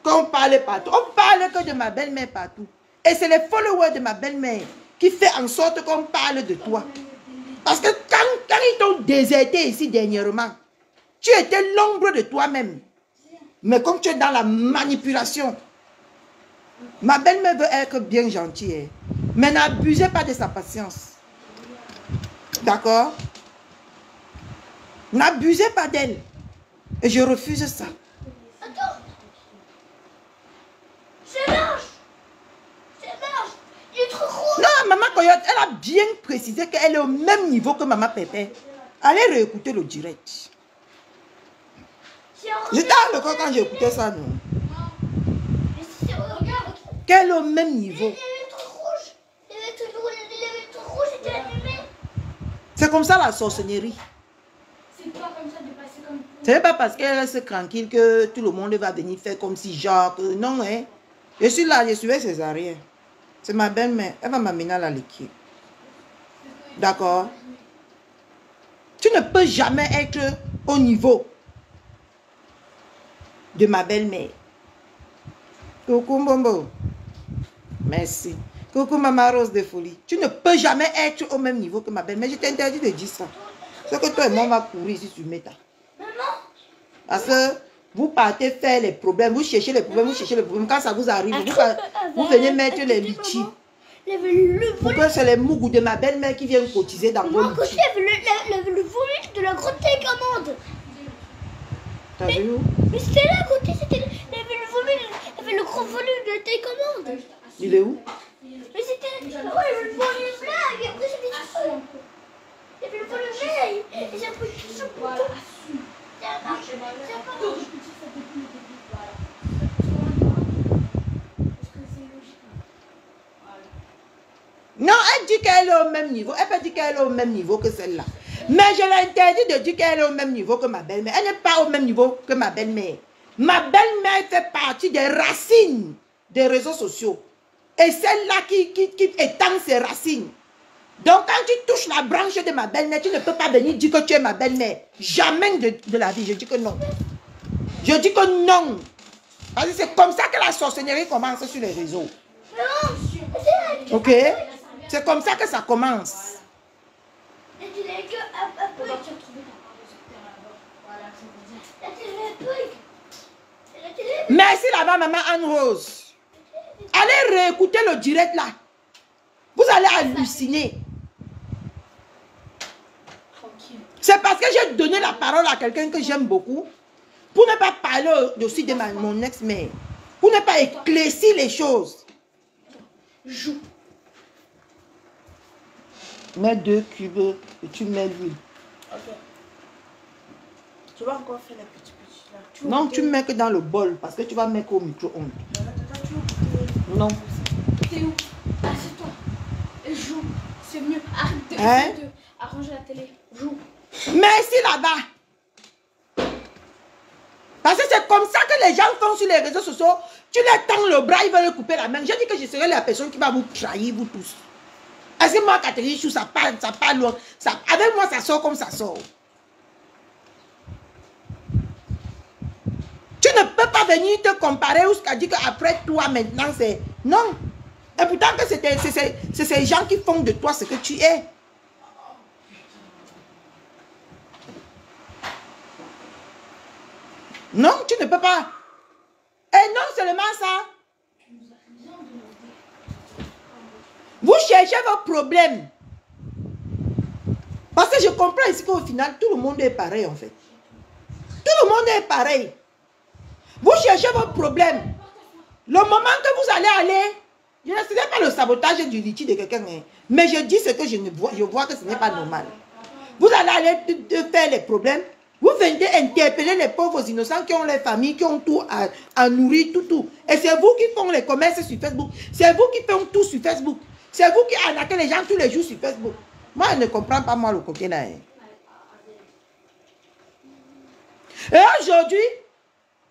qu'on parle partout. On parle que de ma belle-mère partout. Et c'est les followers de ma belle-mère qui fait en sorte qu'on parle de toi. Parce que quand ils t'ont déserté ici dernièrement, tu étais l'ombre de toi-même. Mais comme tu es dans la manipulation, ma belle-mère veut être bien gentille. Mais n'abusez pas de sa patience. D'accord? N'abusez pas d'elle. Et je refuse ça. Attends. C'est large. Il est trop rouge. Non, maman Coyote, elle a bien précisé qu'elle est au même niveau que maman Pépé. Allez réécouter le direct. J'étais dans le corps quand j'ai écouté ça, non? Regarde. Qu'elle est au même niveau. Il est trop rouge. Il est trop rouge, c'était allumé. C'est comme ça la sorcellerie. C'est pas comme ça de passer comme... Ce n'est pas parce qu'elle reste tranquille que tout le monde va venir faire comme si genre... Non, hein. Je suis là, je suis césarien. C'est ma belle-mère. Elle va m'amener à la liquide. D'accord? Tu ne peux jamais être au niveau de ma belle-mère. Coucou Mbombo. Merci. Coucou Maman Rose de Folie. Tu ne peux jamais être au même niveau que ma belle-mère. Je t'interdis de dire ça. C'est que toi et moi on va courir ici sur Meta. Parce que vous partez faire les problèmes, vous cherchez les problèmes, Quand ça vous arrive, vous venez mettre les litchis. Pour que c'est les mougous de ma belle-mère qui viennent cotiser dans vos litchis. Le volume de la grotte télécommande. T'as vu où? Mais c'était là à côté, il y avait le gros volume de télécommande. Il est où? Mais c'était... Ouais, le volume là, et après c'était tout seul. Il y avait le volume là, et j'ai appris tout ça pour tout. Ça a marché, ça a pas marché. Non, elle dit qu'elle est au même niveau. Elle peut dire qu'elle est au même niveau que celle-là. Mais je l'interdis de dire qu'elle est au même niveau que ma belle-mère. Elle n'est pas au même niveau que ma belle-mère. Ma belle-mère fait partie des racines des réseaux sociaux. Et celle-là qui étend ses racines. Donc quand tu touches la branche de ma belle-mère, tu ne peux pas venir dire que tu es ma belle-mère. Jamais de la vie. Je dis que non. Je dis que non. Parce que c'est comme ça que la sorcellerie commence sur les réseaux. Non. Ok? C'est comme ça que ça commence. La télé est que un peu. La télé est peu. La télé est... Merci là-bas, maman Anne-Rose. Allez réécouter le direct là. Vous allez halluciner. C'est parce que j'ai donné la parole à quelqu'un que j'aime beaucoup. Pour ne pas parler aussi de mon ex-mère. Pour ne pas éclaircir les choses. Joue. Mets 2 cubes et tu mets l'huile. Ok. Tu vas encore faire les petits là. Non, tu mets que dans le bol parce que tu vas mettre au micro-ondes. Non. T'es où? Assieds-toi. Et joue. C'est mieux. Arrête Hein? de arranger la télé. Joue. Merci là-bas. Parce que c'est comme ça que les gens font sur les réseaux sociaux. Tu leur tends le bras, ils veulent couper la main. J'ai dit que je serai la personne qui va vous trahir, vous tous. Est-ce que moi, Catherine Chou, ça part loin. Avec moi, ça sort comme ça sort. Tu ne peux pas venir te comparer ou ce qu'a dit qu'après toi, maintenant, c'est... Non. Et pourtant, que c'est ces gens qui font de toi ce que tu es. Non, tu ne peux pas. Et non seulement ça. Vous cherchez vos problèmes. Parce que je comprends ici qu'au final, tout le monde est pareil en fait. Tout le monde est pareil. Vous cherchez vos problèmes. Le moment que vous allez aller, je ne sais pas le sabotage du litige de quelqu'un, hein, mais je dis ce que je vois que ce n'est pas normal. Vous allez aller faire les problèmes. Vous venez interpeller les pauvres innocents qui ont les familles, qui ont tout à nourrir, tout. Et c'est vous qui font les commerces sur Facebook. C'est vous qui faites tout sur Facebook. C'est vous qui arnaquez les gens tous les jours sur Facebook. Moi, je ne comprends pas, moi, le côté là. Hein. Et aujourd'hui,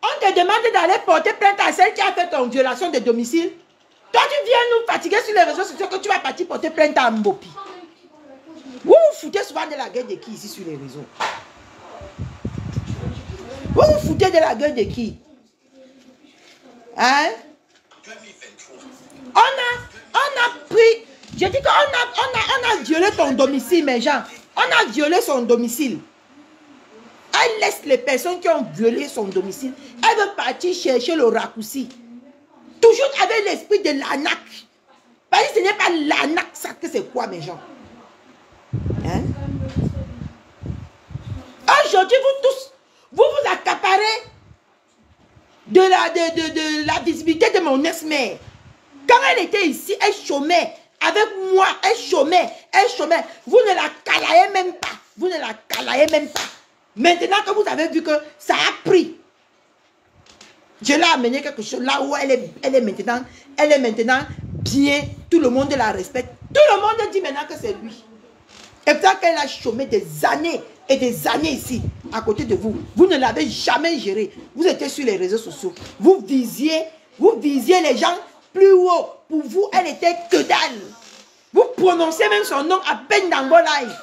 on te demande d'aller porter plainte à celle qui a fait ton violation de domicile. Toi, tu viens nous fatiguer sur les réseaux sociaux que tu vas partir porter plainte à Mbopi. Vous vous foutez souvent de la gueule de qui ici sur les réseaux? Vous vous foutez de la gueule de qui? Hein? On a pris, je dis qu'on a violé ton domicile, mes gens. On a violé son domicile. Elle laisse les personnes qui ont violé son domicile. Elle veut partir chercher le raccourci. Toujours avec l'esprit de l'arnaque. Parce que ce n'est pas l'arnaque, ça que c'est quoi, mes gens? Hein? Aujourd'hui, vous tous, vous accaparez de la visibilité de mon ex-mère. Quand elle était ici, elle chômait. Avec moi, elle chômait. Vous ne la calaillez même pas. Vous ne la calaillez même pas. Maintenant que vous avez vu que ça a pris, je l'ai amené quelque chose là où elle est maintenant bien. Tout le monde la respecte. Tout le monde dit maintenant que c'est lui. Et pourtant qu'elle a chômé des années et des années ici, à côté de vous. Vous ne l'avez jamais géré. Vous étiez sur les réseaux sociaux. Vous visiez les gens plus haut. Pour vous, elle était que dalle. Vous prononcez même son nom à peine dans vos lives.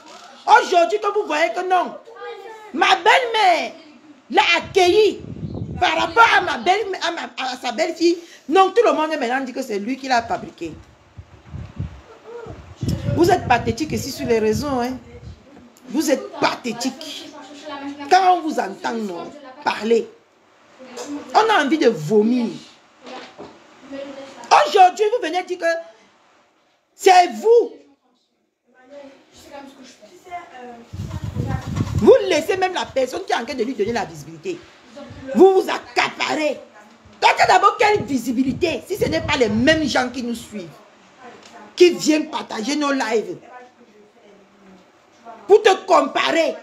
Aujourd'hui, que vous voyez que non, ma belle-mère l'a accueilli par rapport à ma belle-mère, à sa belle-fille. Non, tout le monde maintenant dit que c'est lui qui l'a fabriqué. Vous êtes pathétique ici sur les réseaux, hein. Vous êtes pathétique. Quand on vous entend non, parler, on a envie de vomir. Aujourd'hui, vous venez dire que c'est vous. Vous laissez même la personne qui est en train de lui donner la visibilité. Vous vous accaparez. Quand d'abord, quelle visibilité? Si ce n'est pas les mêmes gens qui nous suivent, qui viennent partager nos lives pour te comparer.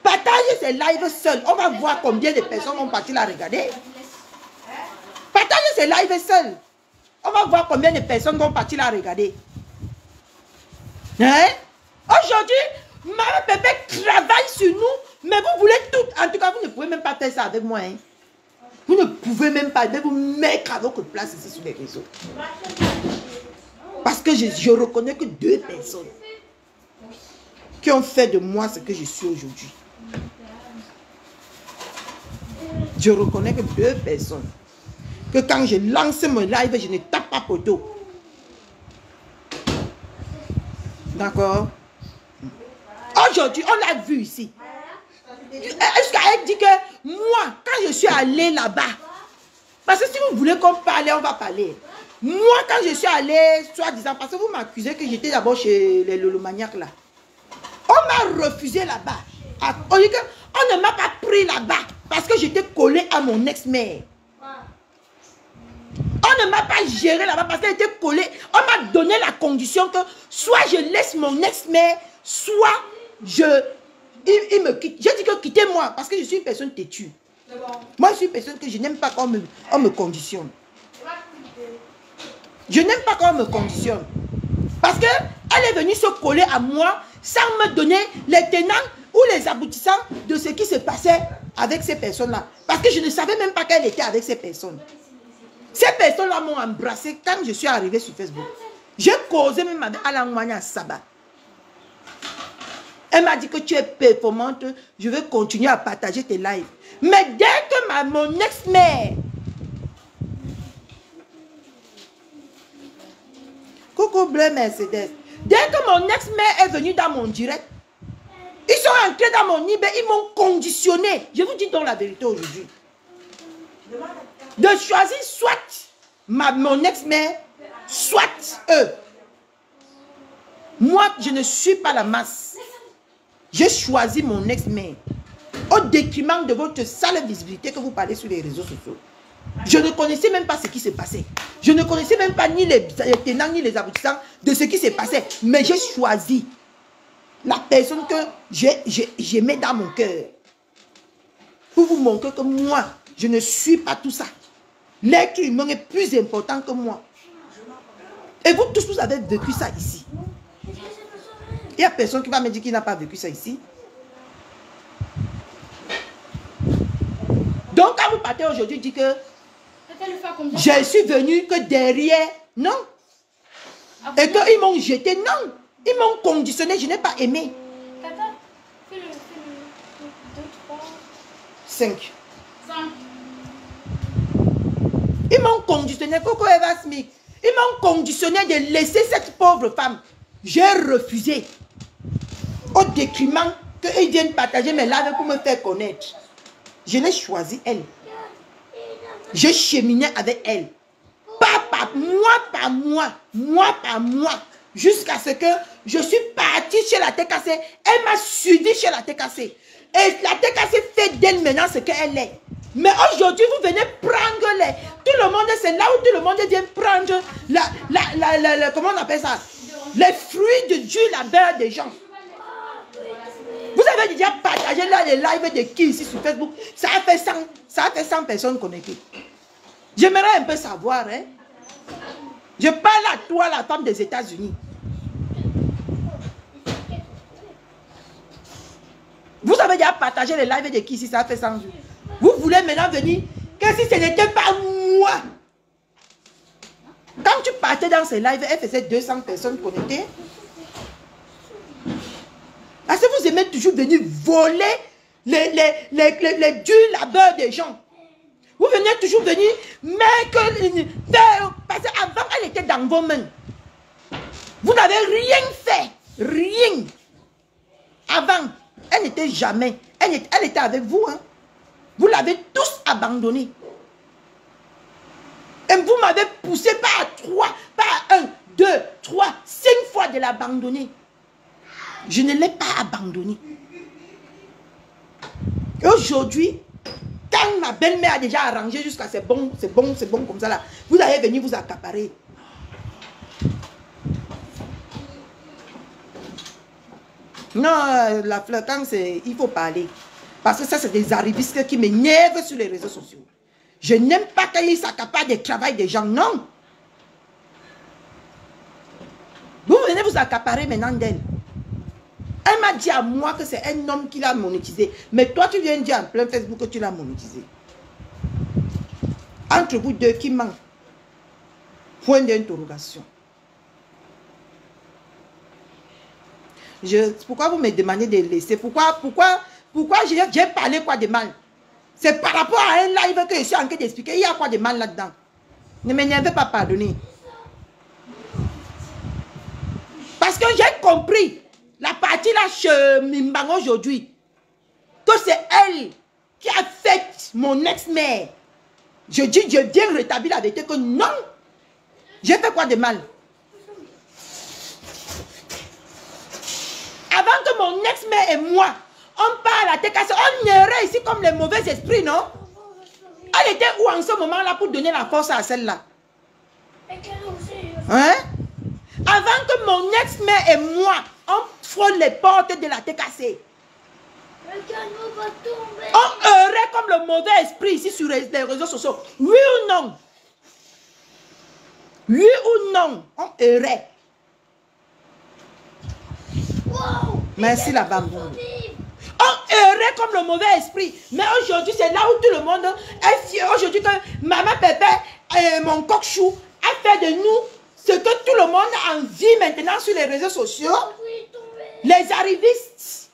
Partage ces lives seuls. On va voir combien de personnes vont partir la regarder. Partage ces lives seuls. On va voir combien de personnes vont partir la regarder. Hein? Aujourd'hui, ma bébé travaille sur nous, mais vous voulez tout. En tout cas, vous ne pouvez même pas faire ça avec moi. Hein? Vous ne pouvez même pas vous mettre à votre place ici sur les réseaux. Parce que je reconnais que 2 personnes qui ont fait de moi ce que je suis aujourd'hui. Je reconnais que 2 personnes. Que quand je lance mon live, je ne tape pas poteau. D'accord? Aujourd'hui, on l'a vu ici. Est-ce qu'elle dit que moi, quand je suis allée là-bas, parce que si vous voulez qu'on parle, on va parler. Moi, quand je suis allée, soi-disant, parce que vous m'accusez que j'étais d'abord chez le maniaque là. On m'a refusé là-bas. On dit qu'on ne m'a pas pris là-bas parce que j'étais collée à mon ex-mère. On ne m'a pas géré là-bas parce qu'elle était collée. On m'a donné la condition que soit je laisse mon ex-mère, soit il me quitte. J'ai dit que quittez-moi parce que je suis une personne têtue. Moi, je suis une personne que je n'aime pas quand on me conditionne. Je n'aime pas quand on me conditionne. Parce qu'elle est venue se coller à moi sans me donner les tenants ou les aboutissants de ce qui se passait avec ces personnes-là. Parce que je ne savais même pas qu'elle était avec ces personnes. Ces personnes-là m'ont embrassé quand je suis arrivée sur Facebook. J'ai causé même avec Alain Mouania Saba. Elle m'a dit que tu es performante, je vais continuer à partager tes lives. Mais dès que mon ex-mère... Coucou bleu Mercedes. Dès que mon ex-mère est venue dans mon direct, ils sont entrés dans mon IB, ils m'ont conditionné. Je vous dis donc la vérité aujourd'hui. De choisir soit mon ex-mère, soit eux. Moi, je ne suis pas la masse. J'ai choisi mon ex-mère. Au détriment de votre sale visibilité que vous parlez sur les réseaux sociaux. Je ne connaissais même pas ce qui se passait. Je ne connaissais même pas ni les tenants ni les aboutissants de ce qui s'est passé. Mais j'ai choisi la personne que j'aimais dans mon cœur. Pour vous montrer que moi, je ne suis pas tout ça. L'être humain est plus important que moi. Et vous tous, vous avez vécu ça ici. Il n'y a personne qui va me dire qu'il n'a pas vécu ça ici. Donc, quand vous partez aujourd'hui, dites que je suis venu que derrière, non. Et qu'ils m'ont jeté, non. Ils m'ont conditionné, je n'ai pas aimé. Tata, fais le 2, 3, 5. 5. Ils m'ont conditionné, Coco Eva Smith. Ils m'ont conditionné de laisser cette pauvre femme. J'ai refusé. Au détriment qu'ils viennent partager mes lives pour me faire connaître. Je l'ai choisi elle. J'ai cheminé avec elle. Pas par mois par mois. Jusqu'à ce que je suis partie chez la TKC. Elle m'a suivi chez la TKC. Et la TKC fait d'elle maintenant ce qu'elle est. Mais aujourd'hui, vous venez prendre les... Tout le monde, c'est là où tout le monde vient prendre comment on appelle ça? Les fruits de Dieu, la beurre des gens. Vous avez déjà partagé là les lives de qui ici sur Facebook? Ça a fait 100 personnes connectées. J'aimerais un peu savoir, hein? Je parle à toi, la femme des États-Unis. Vous avez déjà partagé les lives de qui ici? Ça a fait 100 jours. Vous voulez maintenant venir que si ce n'était pas moi. Quand tu partais dans ces lives, elle faisait 200 personnes connectées. Parce que vous aimez toujours venir voler les durs labeurs des gens. Vous venez toujours venir, parce qu'avant, elle était dans vos mains. Vous n'avez rien fait. Rien. Avant, elle n'était jamais. Elle était avec vous. Hein. Vous l'avez tous abandonné. Et vous m'avez poussé pas à 3, pas à 1, 2, 3, 5 fois de l'abandonner. Je ne l'ai pas abandonné. Et aujourd'hui, quand ma belle-mère a déjà arrangé jusqu'à c'est bon comme ça là, vous allez venir vous accaparer. Non, la fleur, quand il faut parler. Parce que ça, c'est des arrivistes qui m'énervent sur les réseaux sociaux. Je n'aime pas quand ils s'accaparent du travail des gens, non. Vous venez vous accaparer maintenant d'elle. Elle m'a dit à moi que c'est un homme qui l'a monétisé. Mais toi, tu viens dire en plein Facebook que tu l'as monétisé. Entre vous deux, qui ment? Point d'interrogation. Pourquoi vous me demandez de laisser? Pourquoi j'ai parlé quoi de mal? C'est par rapport à un live que je suis en train d'expliquer. Il y a quoi de mal là-dedans? Ne m'énervez pas, pardonner. Parce que j'ai compris la partie là chez Mimbang aujourd'hui. Que c'est elle qui a fait mon ex-mère. Je dis, je viens rétablir la vérité que non. J'ai fait quoi de mal? Avant que mon ex-mère et moi, on parle à TKC, on irait ici comme les mauvais esprits, non? Elle était où en ce moment-là pour donner la force à celle-là? Hein? Avant que mon ex-mère et moi, on frôle les portes de la TKC. On aurait comme le mauvais esprit ici sur les réseaux sociaux. Oui ou non? Oui ou non? On aurait. Merci la bambou. On aurait comme le mauvais esprit. Mais aujourd'hui, c'est là où tout le monde est fier. Aujourd'hui, que maman Pépé et mon coq-chou a fait de nous ce que tout le monde a envie maintenant sur les réseaux sociaux. Les arrivistes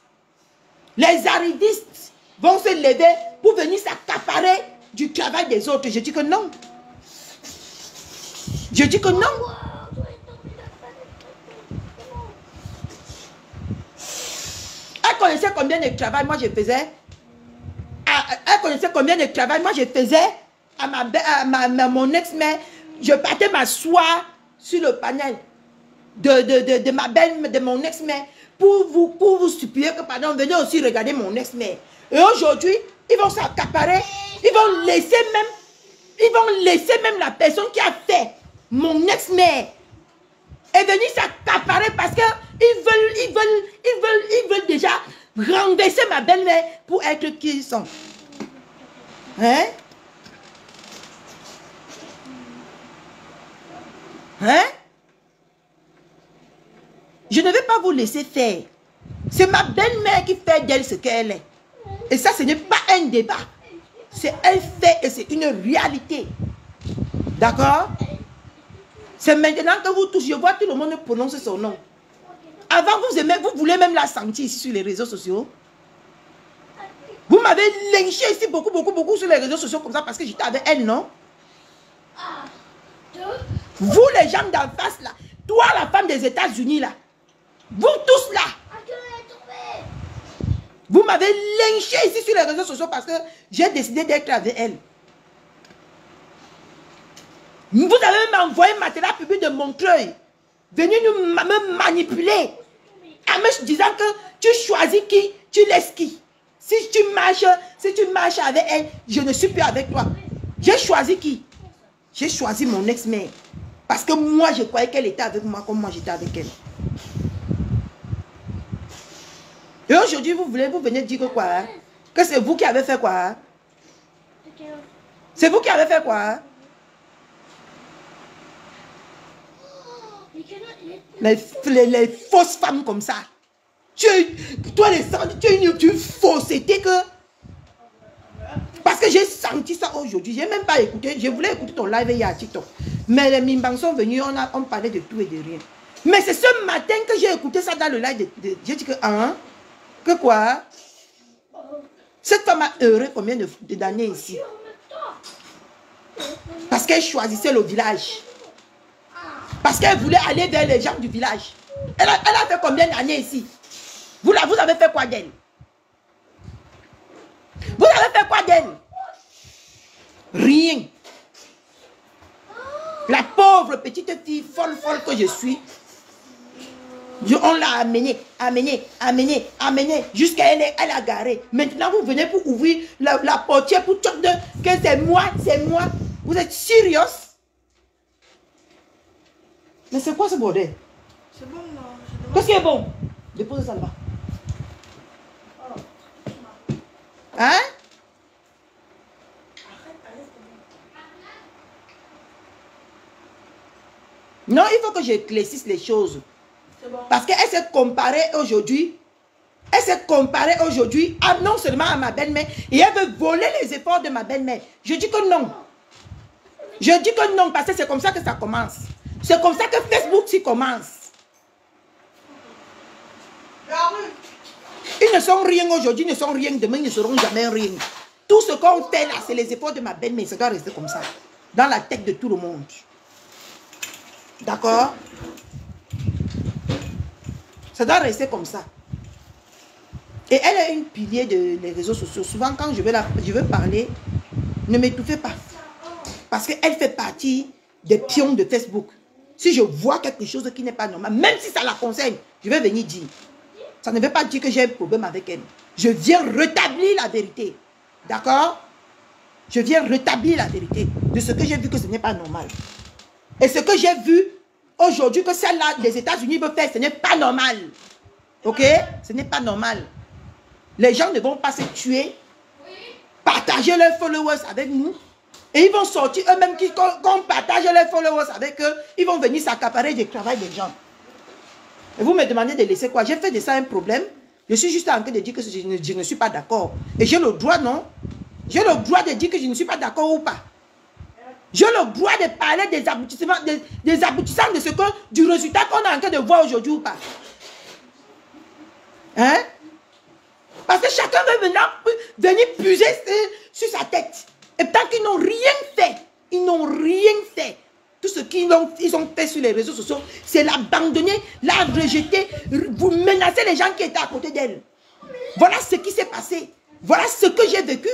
vont se lever pour venir s'accaparer du travail des autres. Je dis que non. Je dis que non. Elle connaissait combien de travail moi je faisais. Elle connaissait combien de travail moi je faisais à mon ex-mère. Je partais m'asseoir sur le panel de ma belle, de mon ex-mère pour vous supplier que pardon, venez aussi regarder mon ex-mère. Et aujourd'hui, ils vont s'accaparer, ils vont laisser même la personne qui a fait mon ex-mère est venue s'accaparer parce que ils veulent déjà renverser ma belle-mère pour être qui ils sont. Hein? Hein? Je ne vais pas vous laisser faire. C'est ma belle-mère qui fait d'elle ce qu'elle est. Et ça, ce n'est pas un débat. C'est un fait et c'est une réalité. D'accord? C'est maintenant que vous touchez. Je vois tout le monde prononcer son nom. Avant, vous voulez même la sentir ici sur les réseaux sociaux. Vous m'avez lynché ici beaucoup sur les réseaux sociaux comme ça parce que j'étais avec elle, non? Vous, les gens d'en face, là. Toi, la femme des États-Unis, là. Vous tous, là. Vous m'avez lynché ici sur les réseaux sociaux parce que j'ai décidé d'être avec elle. Vous avez même envoyé Matela public de Montreuil. Venu me manipuler. En me disant que tu choisis qui, tu laisses qui. Si tu marches avec elle, je ne suis plus avec toi. J'ai choisi qui? J'ai choisi mon ex-mère. Parce que moi, je croyais qu'elle était avec moi comme moi j'étais avec elle. Et aujourd'hui, vous venez dire que quoi? Hein? Que c'est vous qui avez fait quoi? Hein? C'est vous qui avez fait quoi? Hein? Les fausses femmes comme ça. Toi, tu es une fausseté que... Parce que j'ai senti ça aujourd'hui. Je n'ai même pas écouté. Je voulais écouter ton live hier à TikTok. Mais les Mimbang sont venus, on parlait de tout et de rien. Mais c'est ce matin que j'ai écouté ça dans le live. J'ai dit que... Hein? Que quoi? Cette femme a heureux combien d'années ici? Parce qu'elle choisissait le village. Parce qu'elle voulait aller vers les gens du village. Elle a fait combien d'années ici? Vous avez fait quoi d'elle? Vous avez fait quoi d'elle? Rien. La pauvre petite fille folle que je suis. On l'a amenée, jusqu'à elle a garé. Maintenant, vous venez pour ouvrir la portière pour dire que c'est moi. Vous êtes sérieux? Mais c'est quoi ce bordel? C'est bon, non? Qu'est-ce qui est bon? Déposez ça là-bas. Hein? Non, il faut que j'éclaircisse les choses. Bon. Parce qu'elle s'est comparée aujourd'hui. Elle s'est comparée aujourd'hui non seulement à ma belle-mère, et elle veut voler les efforts de ma belle-mère. Je dis que non. Je dis que non, parce que c'est comme ça que ça commence. C'est comme ça que Facebook s'y commence. Ils ne sont rien aujourd'hui, ils ne sont rien demain, ils ne seront jamais rien. Tout ce qu'on fait là, c'est les efforts de ma belle-mère. Ça doit rester comme ça. Dans la tête de tout le monde. D'accord? Ça doit rester comme ça. Et elle est une pilier des réseaux sociaux. Souvent, quand je veux parler, ne m'étouffez pas. Parce qu'elle fait partie des pions de Facebook. Si je vois quelque chose qui n'est pas normal, même si ça la concerne, je vais venir dire. Ça ne veut pas dire que j'ai un problème avec elle. Je viens rétablir la vérité. D'accord? Je viens rétablir la vérité de ce que j'ai vu que ce n'est pas normal. Et ce que j'ai vu aujourd'hui que celle-là, les États-Unis veulent faire, ce n'est pas normal. Ok? Ce n'est pas normal. Les gens ne vont pas se tuer, partager leurs followers avec nous. Et ils vont sortir eux-mêmes, quand on partage leurs followers avec eux, ils vont venir s'accaparer du travail des gens. Et vous me demandez de laisser quoi? J'ai fait de ça un problème. Je suis juste en train de dire que je ne suis pas d'accord. Et j'ai le droit, non? J'ai le droit de dire que je ne suis pas d'accord ou pas. J'ai le droit de parler des aboutissements, des aboutissants de ce que, du résultat qu'on est en train de voir aujourd'hui ou pas. Hein? Parce que chacun veut venir puiser sur sa tête. Et tant qu'ils n'ont rien fait, ils n'ont rien fait. Tout ce qu'ils ont fait sur les réseaux sociaux, c'est l'abandonner, la rejeter. Vous menacez les gens qui étaient à côté d'elle. Voilà ce qui s'est passé. Voilà ce que j'ai vécu.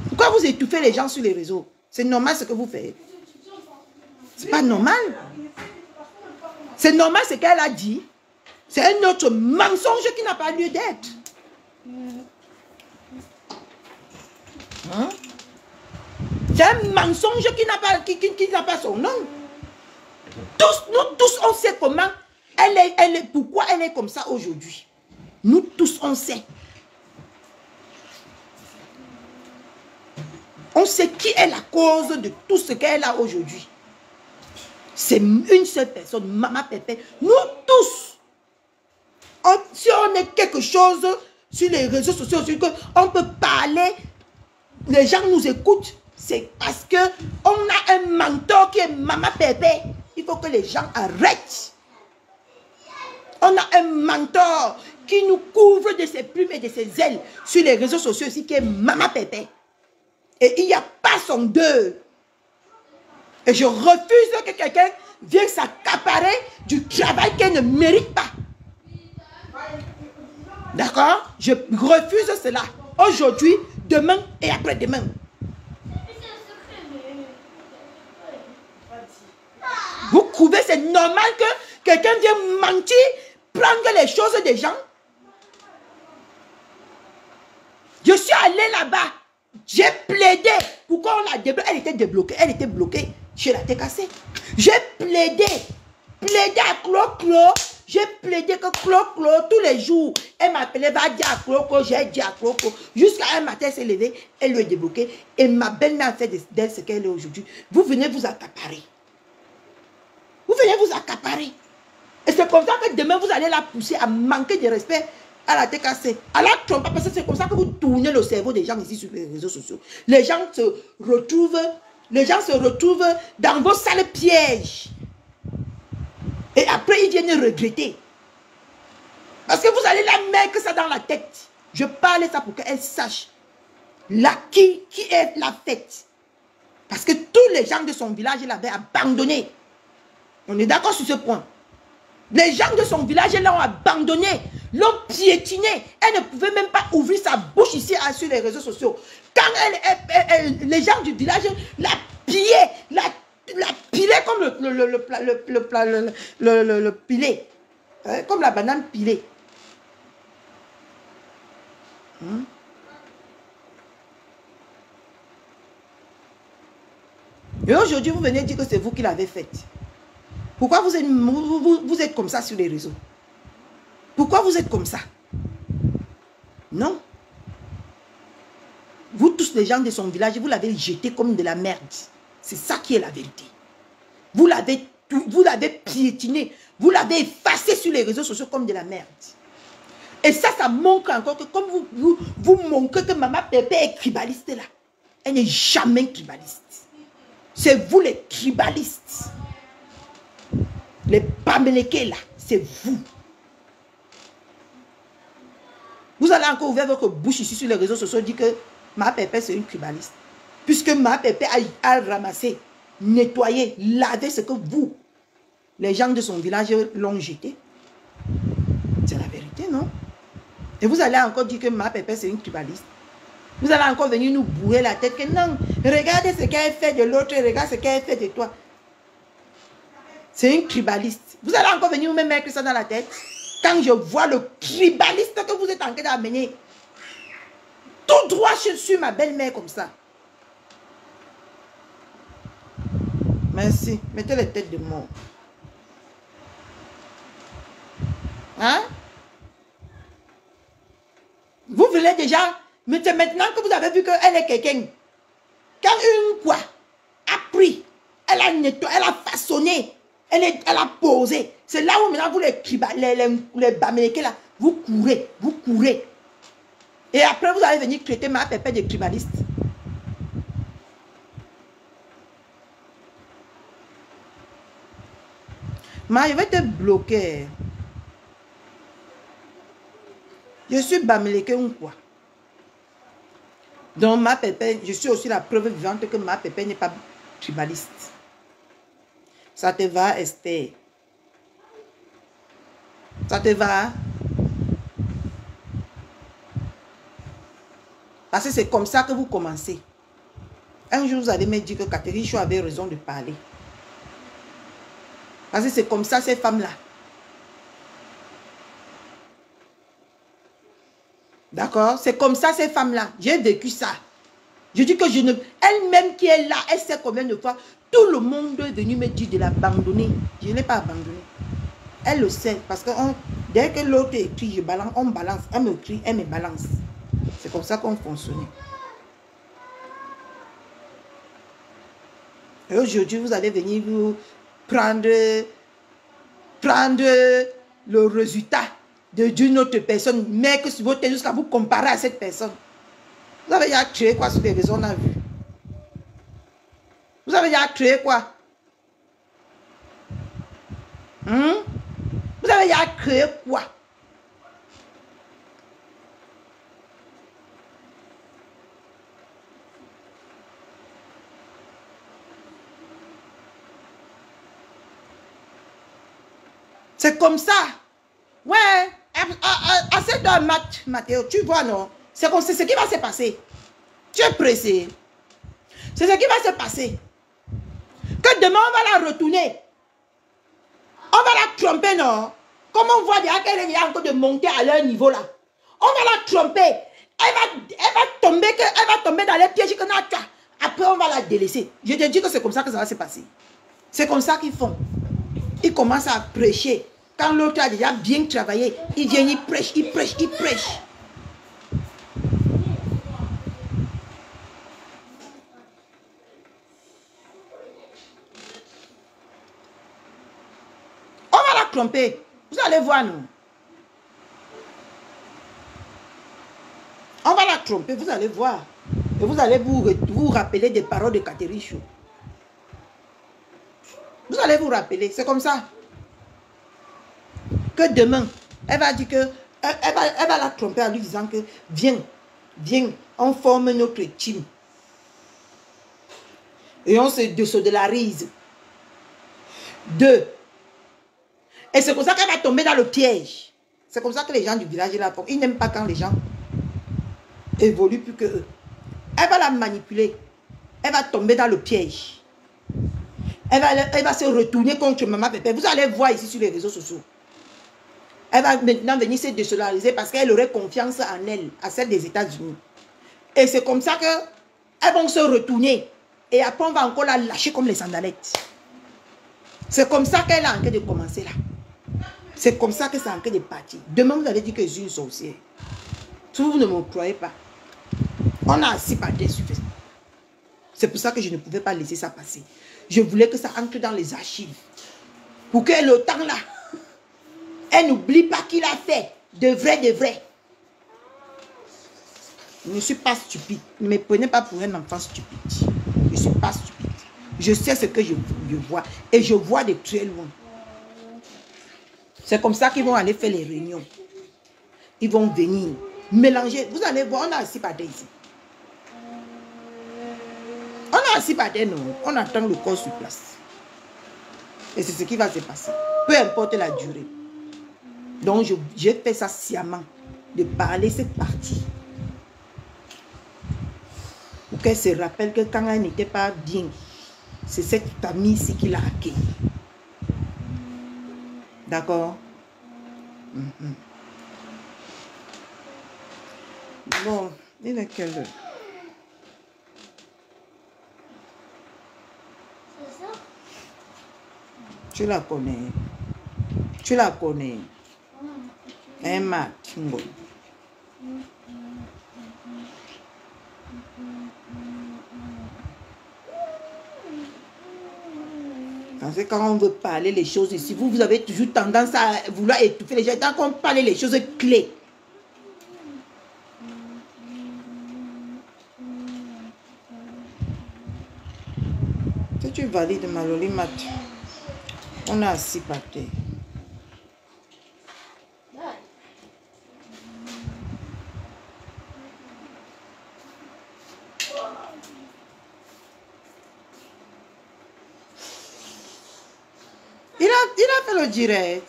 Pourquoi vous étouffez les gens sur les réseaux? C'est normal ce que vous faites. C'est pas normal. C'est normal ce qu'elle a dit. C'est un autre mensonge qui n'a pas lieu d'être. Hein? C'est un mensonge qui n'a pas son nom. Nous tous, on sait comment pourquoi elle est comme ça aujourd'hui. Nous tous, on sait. On sait qui est la cause de tout ce qu'elle a aujourd'hui. C'est une seule personne, Maman Pépé. Nous tous. Si on est quelque chose sur les réseaux sociaux, on peut parler, les gens nous écoutent, c'est parce qu'on a un mentor qui est Maman Pépé. Il faut que les gens arrêtent. On a un mentor qui nous couvre de ses plumes et de ses ailes sur les réseaux sociaux aussi, qui est Maman Pépé. Et il n'y a pas son deux. Et je refuse que quelqu'un vienne s'accaparer du travail qu'elle ne mérite pas. D'accord? Je refuse cela. Aujourd'hui, demain et après-demain. Vous trouvez c'est normal que quelqu'un vienne mentir, prendre les choses des gens? Je suis allé là-bas. J'ai plaidé. Pourquoi on l'a débloquée? Elle était débloquée. Elle était bloquée chez la TKC. J'ai plaidé. Plaidé à Clo-Clo. J'ai plaidé que Clo-Clo, tous les jours, elle m'appelait, va dire à Clo-Clo, j'ai dit à Clo-Clo. Jusqu'à un matin, elle s'est levée, elle lui est débloquée. Et ma belle-mère a fait d'elle ce qu'elle est aujourd'hui. Vous venez vous accaparer. Vous venez vous accaparer. Et c'est comme ça que demain, vous allez la pousser à manquer de respect à la TKC. À la trompe, parce que c'est comme ça que vous tournez le cerveau des gens ici sur les réseaux sociaux. Les gens se retrouvent dans vos sales pièges. Et après, ils viennent regretter. Parce que vous allez la mettre ça dans la tête. Je parle ça pour qu'elle sache qui est la fête. Parce que tous les gens de son village l'avaient abandonné. On est d'accord sur ce point. Les gens de son village l'ont abandonné, l'ont piétiné. Elle ne pouvait même pas ouvrir sa bouche ici sur les réseaux sociaux. Quand les gens du village la pillaient, la pilée comme le pilé, comme la banane pilée. Et aujourd'hui, vous venez dire que c'est vous qui l'avez faite. Pourquoi vous êtes comme ça sur les réseaux? Pourquoi vous êtes comme ça? Non. Vous tous les gens de son village, vous l'avez jeté comme de la merde. C'est ça qui est la vérité. Vous l'avez piétiné. Vous l'avez effacé sur les réseaux sociaux comme de la merde. Et ça montre encore que comme vous montrez que Maman Pépé est tribaliste là. Elle n'est jamais tribaliste. C'est vous les tribalistes. Les Pamélékés là, c'est vous. Vous allez allez encore ouvrir votre bouche ici sur les réseaux sociaux et dire que ma pépé c'est une tribaliste. Puisque ma pépé a ramassé, nettoyé, lavé ce que vous, les gens de son village, l'ont jeté. C'est la vérité, non? Et vous allez encore dire que ma pépé c'est une tribaliste. Vous allez encore venir nous bourrer la tête que non, regardez ce qu'elle fait de l'autre, regarde ce qu'elle fait de toi. C'est une tribaliste. Vous allez encore venir me mettre ça dans la tête. Quand je vois le tribaliste que vous êtes en train d'amener tout droit sur ma belle-mère comme ça. Merci. Mettez les têtes de mort. Hein? Vous voulez déjà, mais c'est maintenant que vous avez vu qu'elle est quelqu'un. Quand une quoi a pris, elle a nettoyé, elle a façonné, elle a posé. C'est là où maintenant vous les baméléqués là, vous courez. Et après vous allez venir traiter ma pépé de tribaliste. Ma, je vais te bloquer. Je suis baméléqué ou quoi? Donc ma pépé, je suis aussi la preuve vivante que ma pépé n'est pas tribaliste. Ça te va, Esther? Ça te va? Parce que c'est comme ça que vous commencez. Un jour, vous allez me dire que Catherine Chou avait raison de parler. Parce que c'est comme ça, ces femmes-là. D'accord? C'est comme ça, ces femmes-là. J'ai vécu ça. Je dis que je ne... Elle-même qui est là, elle sait combien de fois tout le monde est venu me dire de l'abandonner. Je ne l'ai pas abandonné. Elle le sait. Parce que dès que l'autre écrit, je balance, on balance. Elle me crie, elle me balance. C'est comme ça qu'on fonctionnait. Et aujourd'hui, vous allez venir vous prendre le résultat d'une autre personne, mais que sur votre tête jusqu'à vous comparer à cette personne. Vous avez déjà créé quoi sur les réseaux, on a vu? Vous avez déjà créé quoi? Vous avez déjà créé quoi? C'est comme ça. Ouais. Assez d'un match, Mathéo. Tu vois, non? C'est ce qui va se passer. Tu es pressé. C'est ce qui va se passer. Que demain, on va la retourner. On va la tromper, non? Comme on voit déjà qu'elle est déjà en train de monter à leur niveau, là. On va la tromper. Elle va tomber dans les pièges que nous. Après, on va la délaisser. Je te dis que c'est comme ça que ça va se passer. C'est comme ça qu'ils font. Ils commencent à prêcher. Quand l'autre a déjà bien travaillé, il vient, il prêche. On va la tromper. Vous allez voir, nous. On va la tromper, vous allez voir. Et vous allez vous rappeler des paroles de Catherine Chou. Vous allez vous rappeler, c'est comme ça. Que demain, elle va dire que, elle va la tromper en lui disant que, viens, on forme notre team. Et on se désolidarise. 2. Et c'est comme ça qu'elle va tomber dans le piège. C'est comme ça que les gens du village là font. Ils n'aiment pas quand les gens évoluent plus que eux. Elle va la manipuler. Elle va tomber dans le piège. Elle va se retourner contre maman Pépé. Vous allez voir ici sur les réseaux sociaux. Elle va maintenant venir se désolariser parce qu'elle aurait confiance en elle, à celle des États-Unis. Et c'est comme ça qu'elles vont se retourner. Et après, on va encore la lâcher comme les sandalettes. C'est comme ça qu'elle est en train de commencer là. C'est comme ça que c'est en train de partir. Demain, vous allez dire que je suis une sorcière. Si vous ne me croyez pas, on a assis par terre sur Facebook. C'est pour ça que je ne pouvais pas laisser ça passer. Je voulais que ça entre dans les archives. Pour que le temps là, elle n'oublie pas qu'il a fait de vrai. Je ne suis pas stupide. Ne me prenez pas pour un enfant stupide. Je ne suis pas stupide. Je sais ce que je vois. Et je vois de très loin. C'est comme ça qu'ils vont aller faire les réunions. Ils vont venir. Mélangez. Vous allez voir, on a assis par terre ici. On a assis par terre, non. On attend le corps sur place. Et c'est ce qui va se passer. Peu importe la durée. Donc, j'ai fait ça sciemment. De parler cette partie. Pour qu'elle se rappelle que quand elle n'était pas bien, c'est cette famille-ci qui l'a accueilli. D'accord? Bon, il est quelle heure? C'est ça? Tu la connais. Tu la connais. Emma Kingo. Quand on veut parler les choses ici, vous avez toujours tendance à vouloir étouffer les gens. Tant qu'on parle les choses clés. Si tu valides ma lolimat, on a assis par terre. Il a fait le direct.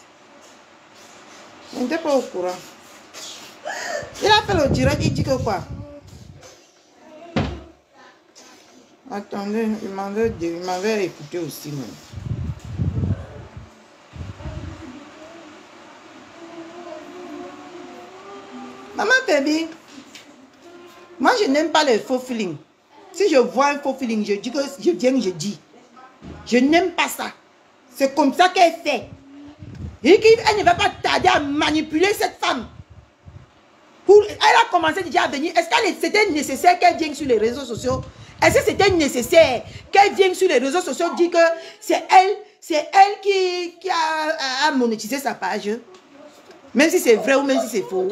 Il n'était pas au courant. Il a fait le direct, il dit que quoi? Attendez, il m'avait écouté aussi. Même. Maman baby, moi je n'aime pas les faux feelings. Si je vois un faux feeling, je dis que je viens, je dis. Je n'aime pas ça. C'est comme ça qu'elle fait. Et qu'elle ne va pas tarder à manipuler cette femme. Elle a commencé déjà à venir. Est-ce que c'était nécessaire qu'elle vienne sur les réseaux sociaux? Est-ce que c'était nécessaire qu'elle vienne sur les réseaux sociaux dire que c'est elle qui a monétisé sa page? Même si c'est vrai ou même si c'est faux.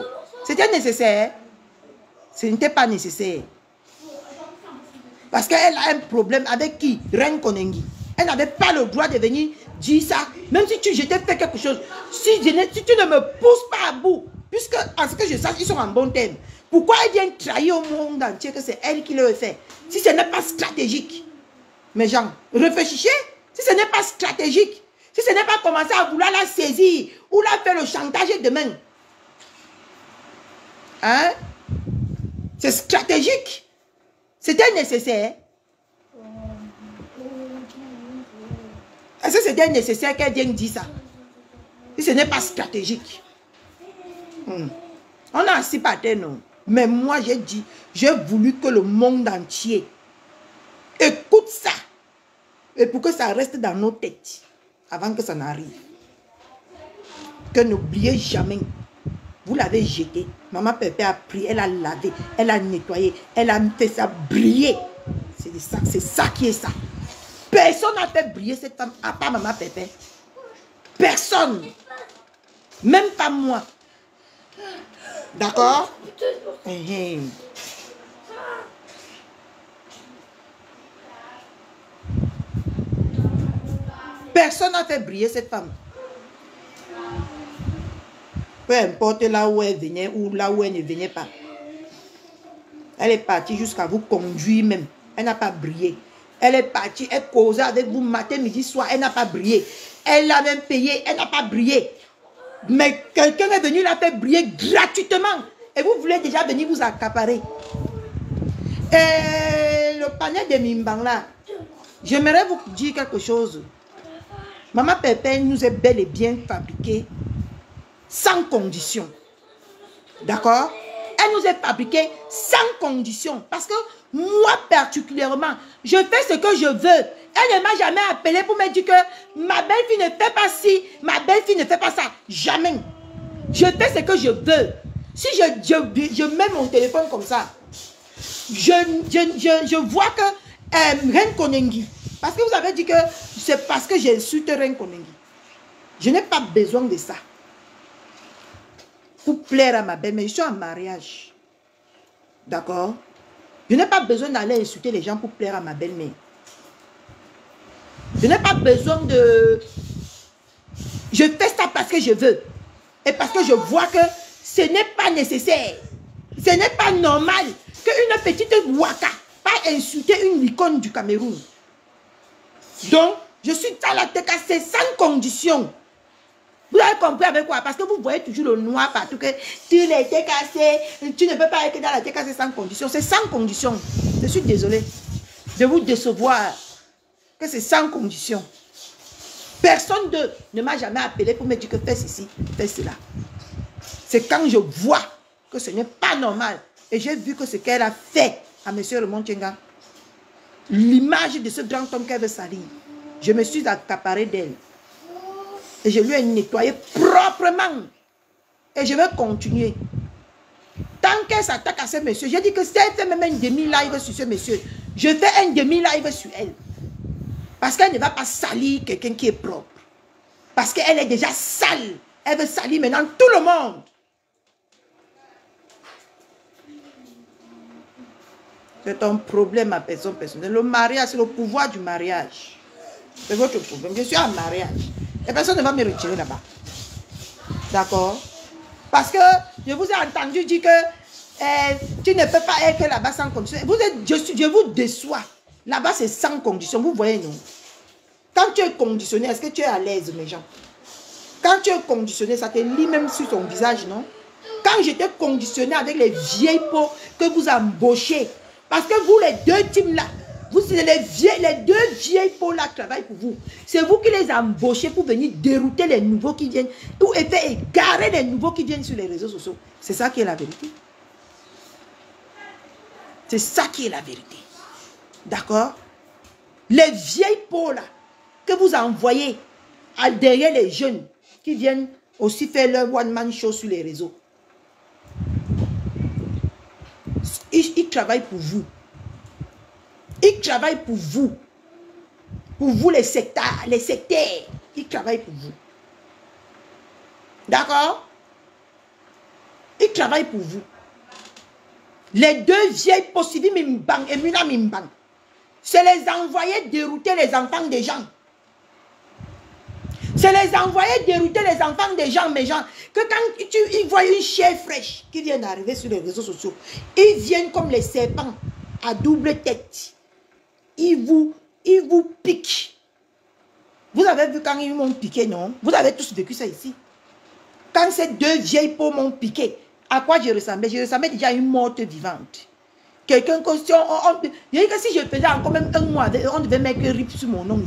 C'était nécessaire? Ce n'était pas nécessaire. Parce qu'elle a un problème avec qui? Reine Konengi. Elle n'avait pas le droit de venir dire ça. Même si je t'ai fait quelque chose. Si tu ne me pousses pas à bout. Puisque, en ce que je sache, ils sont en bon terme. Pourquoi elle vient trahir au monde entier que c'est elle qui le fait? Si ce n'est pas stratégique. Mes gens, réfléchissez. Si ce n'est pas stratégique. Si ce n'est pas commencer à vouloir la saisir. Ou la faire le chantage demain. Hein? C'est stratégique. C'était nécessaire. Est-ce que c'était nécessaire qu'elle vienne dire ça? Si ce n'est pas stratégique. On a assis par terre, non. Mais moi, j'ai dit, j'ai voulu que le monde entier écoute ça. Et pour que ça reste dans nos têtes. Avant que ça n'arrive. Que n'oubliez jamais. Vous l'avez jeté. Maman Pépé a pris, elle a lavé, elle a nettoyé, elle a fait ça briller. C'est ça qui est ça. Personne n'a fait briller cette femme, à part Maman Pépé. Personne. Même pas moi. D'accord? Personne n'a fait briller cette femme. Peu importe là où elle venait ou là où elle ne venait pas. Elle est partie jusqu'à vous conduire même. Elle n'a pas brillé. Elle est partie, elle causait avec vous matin, midi, soir. Elle n'a pas brillé. Elle l'a même payé. Elle n'a pas brillé. Mais quelqu'un est venu la faire briller gratuitement. Et vous voulez déjà venir vous accaparer. Et le panel de Mimbang là, j'aimerais vous dire quelque chose. Maman Pépé nous est bel et bien fabriqué sans condition. D'accord? Elle nous est fabriquée sans condition. Parce que moi particulièrement, je fais ce que je veux. Elle ne m'a jamais appelé pour me dire que ma belle-fille ne fait pas ci, ma belle-fille ne fait pas ça. Jamais. Je fais ce que je veux. Si je mets mon téléphone comme ça, je vois que Reine Konengi, parce que vous avez dit que c'est parce que j'insulte Reine Konengi. Je n'ai pas besoin de ça. Pour plaire à ma belle, mais je suis en mariage. D'accord? Je n'ai pas besoin d'aller insulter les gens pour plaire à ma belle-mère. Je n'ai pas besoin de... Je fais ça parce que je veux. Et parce que je vois que ce n'est pas nécessaire. Ce n'est pas normal qu'une petite Waka va insulter une icône du Cameroun. Donc, je suis dans la TKC sans condition. Vous avez compris avec quoi? Parce que vous voyez toujours le noir partout, que tu les TKC, tu ne peux pas être dans la TKC sans condition. C'est sans condition. Je suis désolé de vous décevoir, que c'est sans condition. Personne ne m'a jamais appelé pour me dire que fais ceci, fais cela. C'est quand je vois que ce n'est pas normal. Et j'ai vu que ce qu'elle a fait à M. Raymond Tchenga, l'image de ce grand homme qu'elle veut salir, je me suis accaparé d'elle. Et je lui ai nettoyé proprement. Et je vais continuer. Tant qu'elle s'attaque à ce monsieur, j'ai dit que si elle fait même un demi-live sur ce monsieur, je fais un demi-live sur elle. Parce qu'elle ne va pas salir quelqu'un qui est propre. Parce qu'elle est déjà sale. Elle veut salir maintenant tout le monde. C'est un problème à personne personnelle. Le mariage, c'est le pouvoir du mariage. C'est votre problème. Je suis en mariage. Et personne ne va me retirer là-bas. D'accord? Parce que je vous ai entendu dire que tu ne peux pas être là-bas sans condition. Je vous déçois. Là-bas, c'est sans condition. Vous voyez, non? Quand tu es conditionné, est-ce que tu es à l'aise, mes gens? Quand tu es conditionné, ça te lit même sur ton visage, non? Quand j'étais conditionné avec les vieilles peaux que vous embauchez, parce que vous, les deux teams là, vous, c'est les deux vieilles peaux là qui travaillent pour vous. C'est vous qui les embauchez pour venir dérouter les nouveaux qui viennent, ou faire égarer les nouveaux qui viennent sur les réseaux sociaux. C'est ça qui est la vérité. C'est ça qui est la vérité. D'accord? Les vieilles peaux là, que vous envoyez derrière les jeunes qui viennent aussi faire leur one-man show sur les réseaux. Ils travaillent pour vous. Ils travaillent pour vous. Pour vous les sectaires. Ils travaillent pour vous. D'accord? Ils travaillent pour vous. Les deux vieilles possibles Mimbang et Muna Mimbang, c'est les envoyer dérouter les enfants des gens. C'est les envoyer dérouter les enfants des gens, mes gens. Que quand ils voient une chair fraîche qui vient d'arriver sur les réseaux sociaux, ils viennent comme les serpents à double tête. Ils vous piquent. Vous avez vu quand ils m'ont piqué, non? Vous avez tous vécu ça ici. Quand ces deux vieilles peaux m'ont piqué, à quoi je ressemblais? Je ressemblais déjà à une morte vivante. Quelqu'un que si je faisais encore même un mois, on devait mettre un rip sur mon nom,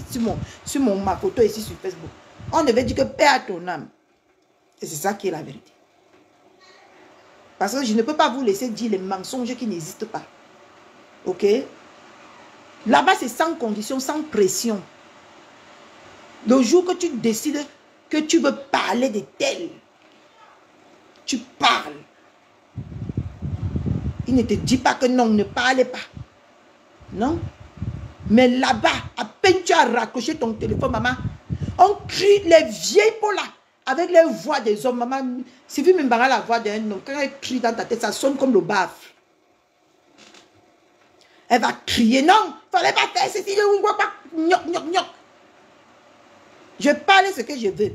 sur ma photo ici sur Facebook. On devait dire que paix à ton âme. Et c'est ça qui est la vérité. Parce que je ne peux pas vous laisser dire les mensonges qui n'existent pas. Ok? Là-bas, c'est sans condition, sans pression. Le jour que tu décides que tu veux parler de tel, tu parles. Il ne te dit pas que non, ne parlez pas. Non? Mais là-bas, à peine tu as raccroché ton téléphone, maman, on crie les vieilles peaux là, avec les voix des hommes, maman. Si vous me parlez la voix d'un homme, quand elle crie dans ta tête, ça sonne comme le baffle. Elle va crier, non, il ne fallait pas faire ceci, je ne vois pas, gnoc, gnoc, gnoc. Je parle ce que je veux,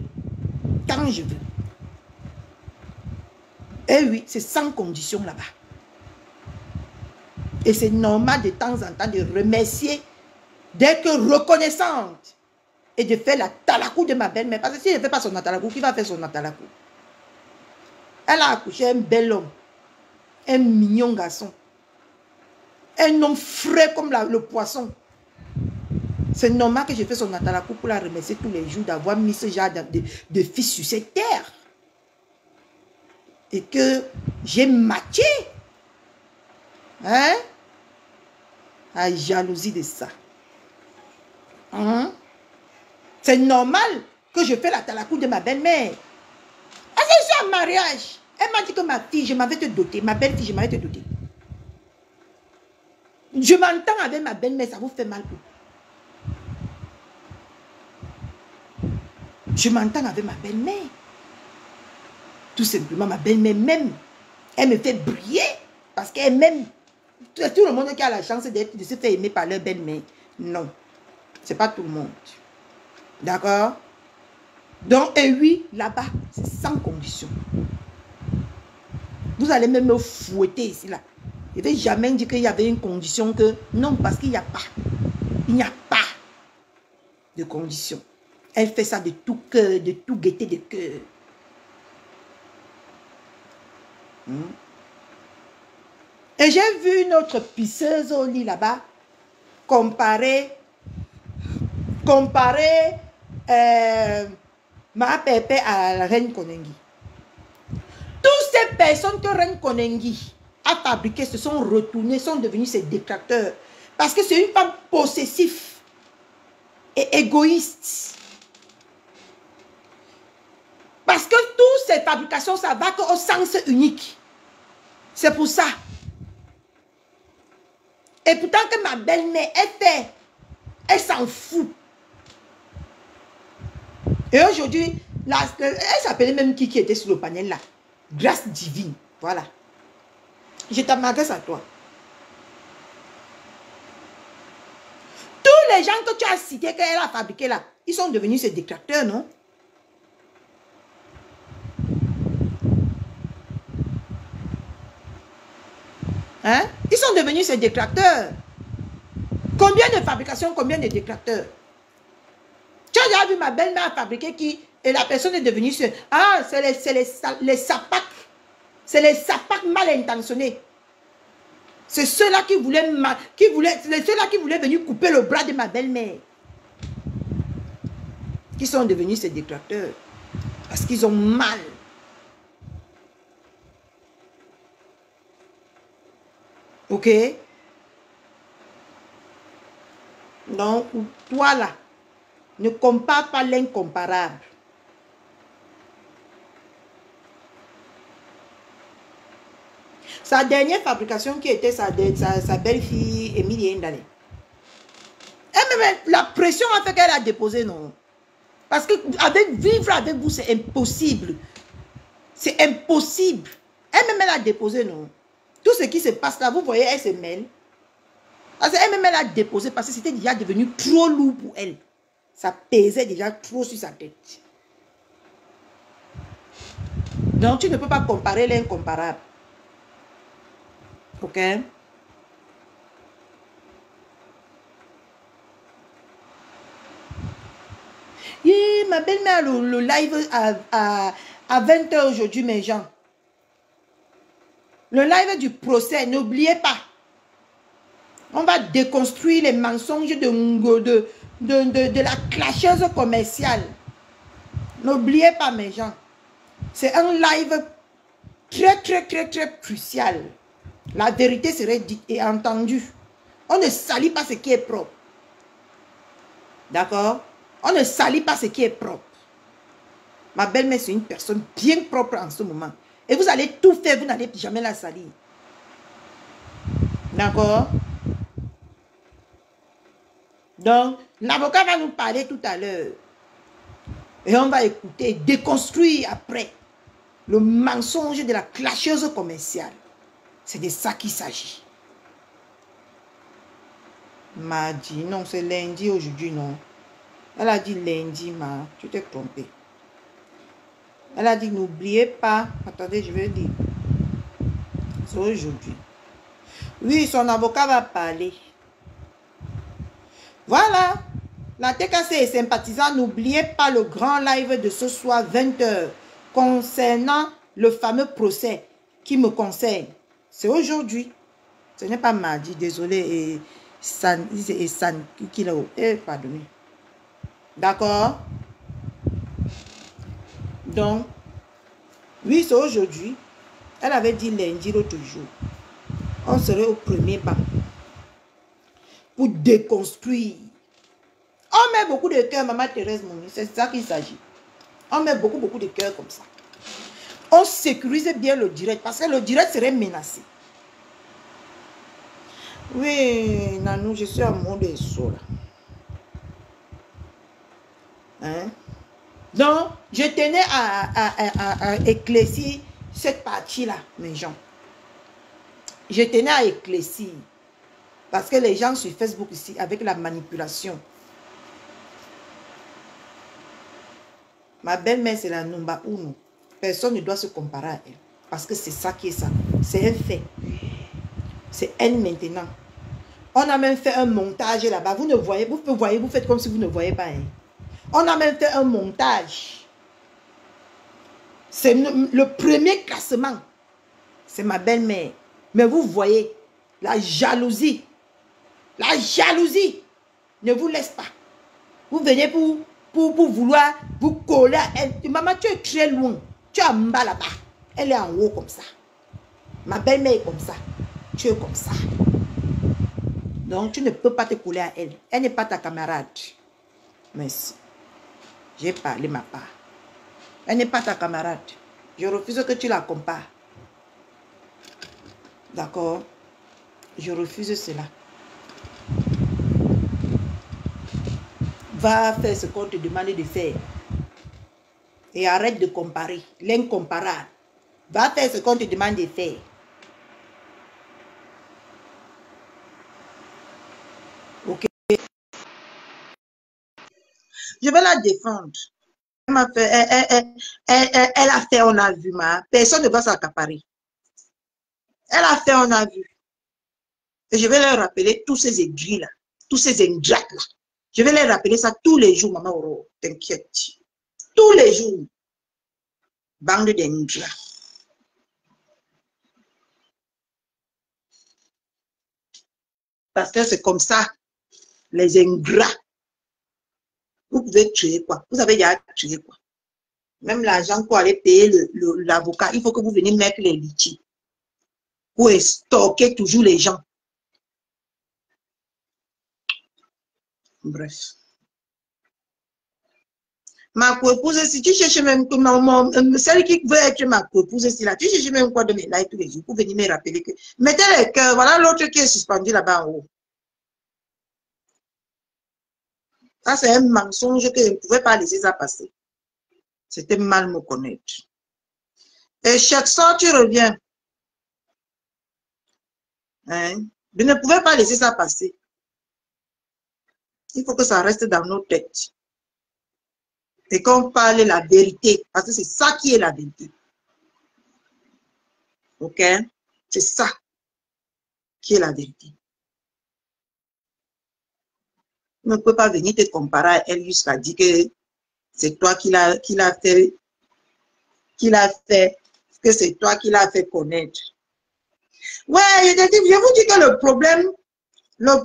quand je veux. Et oui, c'est sans condition là-bas. Et c'est normal de temps en temps de remercier, d'être reconnaissante et de faire la talakou de ma belle-mère. Parce que si elle ne fait pas son talakou, qui va faire son talakou? Elle a accouché un bel homme, un mignon garçon, un homme frais comme le poisson. C'est normal que je fais son talakou pour la remercier tous les jours d'avoir mis ce genre de fils sur cette terre. Et que j'ai matché. Hein? À jalousie de ça. Hein? C'est normal que je fais la talakou de ma belle-mère. Parce que je suis en mariage. Elle m'a dit que ma fille, je m'avais te doter. Ma belle-fille, je m'avais te doter. Je m'entends avec ma belle-mère, ça vous fait mal. Je m'entends avec ma belle-mère. Tout simplement, ma belle-mère même. Elle me fait briller. Parce qu'elle m'aime. Tout le monde qui a la chance de se faire aimer par leur belle-mère. Non. Ce n'est pas tout le monde. D'accord? Donc, et oui, là-bas, c'est sans condition. Vous allez même me fouetter ici, là. Je ne vais jamais dire qu'il y avait une condition que... Non, parce qu'il n'y a pas. Il n'y a pas de condition. Elle fait ça de tout cœur, de tout gaieté de cœur. Et j'ai vu une autre pisseuse au lit là-bas comparer ma pépé à la reine Konengi. Toutes ces personnes que reine Konengi a fabriquées se sont retournées, sont devenues ses détracteurs. Parce que c'est une femme possessive et égoïste. Parce que toutes ces fabrications, ça va qu'au sens unique. C'est pour ça. Et pourtant que ma belle-mère, elle s'en fout. Et aujourd'hui, elle s'appelait même qui était sur le panel là. Grâce divine. Voilà. Je t'adresse à toi. Tous les gens que tu as cités qu'elle a fabriqués là, ils sont devenus ses détracteurs, non? Hein? Ils sont devenus ses détracteurs. Combien de fabrications, combien de détracteurs? Tu as déjà vu ma belle-mère fabriquer qui, et la personne est devenue... Ah, c'est les sapacs. C'est les sapacs mal intentionnés. C'est ceux-là qui voulaient venir couper le bras de ma belle-mère. Qui sont devenus ses détracteurs. Parce qu'ils ont mal. Ok? Donc, toi là, ne compare pas l'incomparable. Sa dernière fabrication qui était sa belle-fille, Émilie Ndale. La pression a fait qu'elle a déposé, non? Parce que vivre avec vous, c'est impossible. C'est impossible. Elle-même, elle a déposé, non? Tout ce qui se passe là, vous voyez, elle se mêle. Parce qu'elle-même, elle a déposé parce que c'était déjà devenu trop lourd pour elle. Ça pesait déjà trop sur sa tête. Donc, tu ne peux pas comparer l'incomparable. Ok? Yeah, ma belle-mère, le live à 20 h aujourd'hui, mes gens. Le live du procès, n'oubliez pas. On va déconstruire les mensonges de la clasheuse commerciale. N'oubliez pas, mes gens. C'est un live très crucial. La vérité serait dite et entendue. On ne salit pas ce qui est propre. D'accord? On ne salit pas ce qui est propre. Ma belle-mère, c'est une personne bien propre en ce moment. Et vous allez tout faire, vous n'allez jamais la salir. D'accord? Donc, l'avocat va nous parler tout à l'heure. Et on va écouter, déconstruire après le mensonge de la clasheuse commerciale. C'est de ça qu'il s'agit. Mardi, non, c'est lundi aujourd'hui, non. Elle a dit lundi, ma, tu t'es trompé. Elle a dit, n'oubliez pas. Attendez, je vais dire. C'est aujourd'hui. Oui, son avocat va parler. Voilà. La TKC est sympathisant. N'oubliez pas le grand live de ce soir, 20 h, concernant le fameux procès qui me concerne. C'est aujourd'hui. Ce n'est pas mardi, désolé. Et pardonnez. D'accord? Donc, oui, c'est aujourd'hui. Elle avait dit lundi l'autre jour. On serait au premier banc. Pour déconstruire. On met beaucoup de cœur, Maman Thérèse Mouni. C'est ça qu'il s'agit. On met beaucoup de cœur comme ça. On sécurise bien le direct. Parce que le direct serait menacé. Oui, Nanou, je suis à mon dessous là. Hein? Donc, je tenais à éclaircir cette partie-là, mes gens. Je tenais à éclaircir. Parce que les gens sur Facebook ici, avec la manipulation. Ma belle-mère, c'est la number 1. Personne ne doit se comparer à elle. Parce que c'est ça qui est ça. C'est un fait. C'est elle maintenant. On a même fait un montage là-bas. Vous ne voyez, vous faites comme si vous ne voyez pas. Hein. On a même fait un montage. C'est le premier classement. C'est ma belle-mère. Mais vous voyez, la jalousie. La jalousie ne vous laisse pas. Vous venez pour vouloir vous coller à elle. Maman, tu es très loin. Tu es en bas là-bas. Elle est en haut comme ça. Ma belle-mère est comme ça. Tu es comme ça. Donc, tu ne peux pas te coller à elle. Elle n'est pas ta camarade. Merci. J'ai parlé ma part. Elle n'est pas ta camarade. Je refuse que tu la compares. D'accord? Je refuse cela. Va faire ce qu'on te demande de faire. Et arrête de comparer. L'incomparable. Va faire ce qu'on te demande de faire. Ok? Je vais la défendre. Elle a fait, on a vu, personne ne va s'accaparer. Elle a fait, on a vu. Et je vais leur rappeler tous ces aiguilles-là, tous ces ingrates-là. Je vais leur rappeler ça tous les jours, maman Oro. T'inquiète. Tous les jours. Bande d'ingrats. Parce que c'est comme ça, les ingrats. Vous pouvez tuer quoi? Vous avez déjà tué quoi? Même l'argent pour aller payer l'avocat, il faut que vous veniez mettre les litiges. Pour stocker toujours les gens. Bref. Ma co-épouse, si tu cherches même celle qui veut être ma co-épouse, si là, tu cherches même quoi de mes lives tous les jours pour venir me rappeler que. Mettez les cœurs, voilà l'autre qui est suspendu là-bas en haut. Ça, c'est un mensonge que je ne pouvais pas laisser ça passer. C'était mal me connaître. Et chaque soir, tu reviens. Hein? Je ne pouvais pas laisser ça passer. Il faut que ça reste dans nos têtes. Et qu'on parle la vérité. Parce que c'est ça qui est la vérité. Ok? C'est ça qui est la vérité. Tu ne peux pas venir te comparer à elle jusqu'à dire que c'est toi qui l'a fait, que c'est toi qui l'a fait connaître. Ouais, je vous dis que le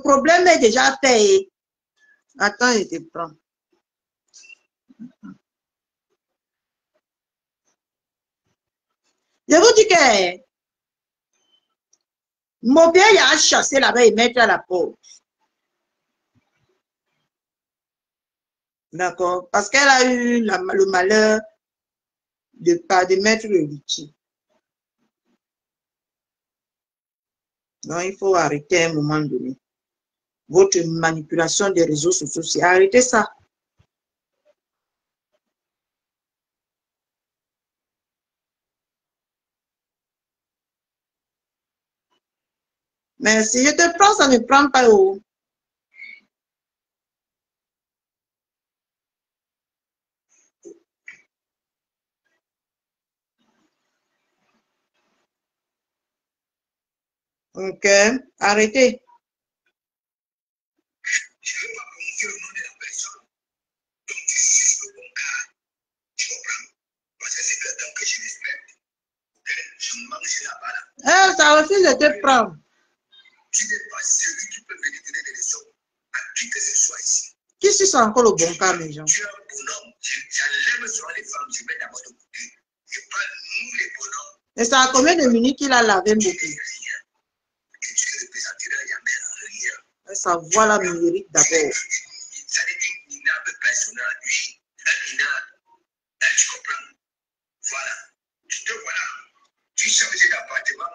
problème est déjà fait. Attends, je te prends. Je vous dis que mon père a chassé là-bas et mettre à la porte. D'accord? Parce qu'elle a eu le malheur de mettre le litige. Donc, il faut arrêter à un moment donné. Votre manipulation des réseaux sociaux, c'est arrêter ça. Mais si je te prends, ça ne prend pas haut. Ok, arrêtez. Je ne veux pas prononcer le nom de la personne dont tu juges le bon cas. Tu comprends? Parce que c'est quelqu'un que je respecte. Ok? Je mange là-bas. Ça refuse de te prendre. Tu n'es pas celui qui peut venir donner des leçons à qui que ce soit ici. Qui c'est encore le bon cas, mes gens? Tu es un bonhomme. J'enlève sur les femmes, je mets d'abord de côté. Je parle nous les bonhommes. Et ça a combien de minutes qu'il a lavé beaucoup? Rien. Que tu es représenté dans jamais rien. Sa voix là mérite d'abord. Ça n'est une minable personne, lui. Un minable. Tu comprends? Voilà. Tu te voilà. Tu changes d'appartement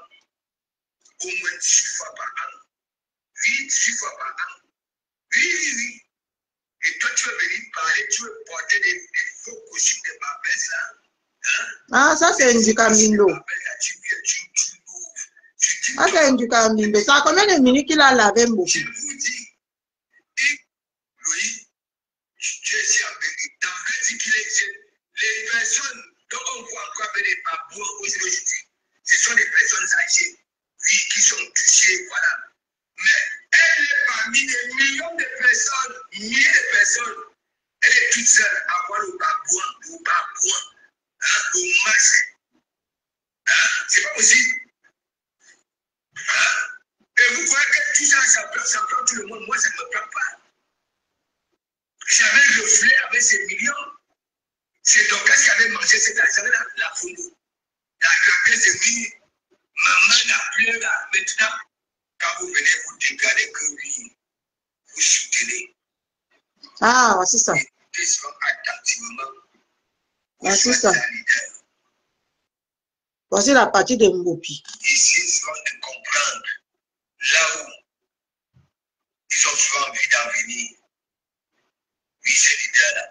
au moins 18 fois par an. 18 fois par an. Oui. Et toi, tu veux venir parler, tu veux porter des faux costumes de Babès là. Hein? Ah, ça c'est un du Camino. Ah, c'est un du Camino. Ça a combien de minutes qu'il a lavé beaucoup? Je vous dis, Louis, tu es si embêté. Dans le dit qu'il est jeune, les personnes dont on voit encore venir par bois aujourd'hui, ce sont des personnes âgées, oui, qui sont touchées, voilà. Mais elle est parmi des millions de personnes, milliers de personnes. Elle est toute seule à voir le babouin, hein, le masque. Hein, c'est pas possible. Hein? Et vous voyez que tout ça, ça prend tout le monde. Moi, ça ne me prend pas. J'avais reflé avec ces millions. C'est donc qu'est-ce qui avait mangé cet argent, la photo. La caisse de vie. Maman n'a plus là. Maintenant, quand vous venez vous dégager que oui, vous soutenez. Ah, c'est ça. Ils seront attentivement. C'est ça. Voici la partie de Mbopi. Ici, ils seront de comprendre là où ils ont souvent envie d'en venir. Oui, c'est l'idée là.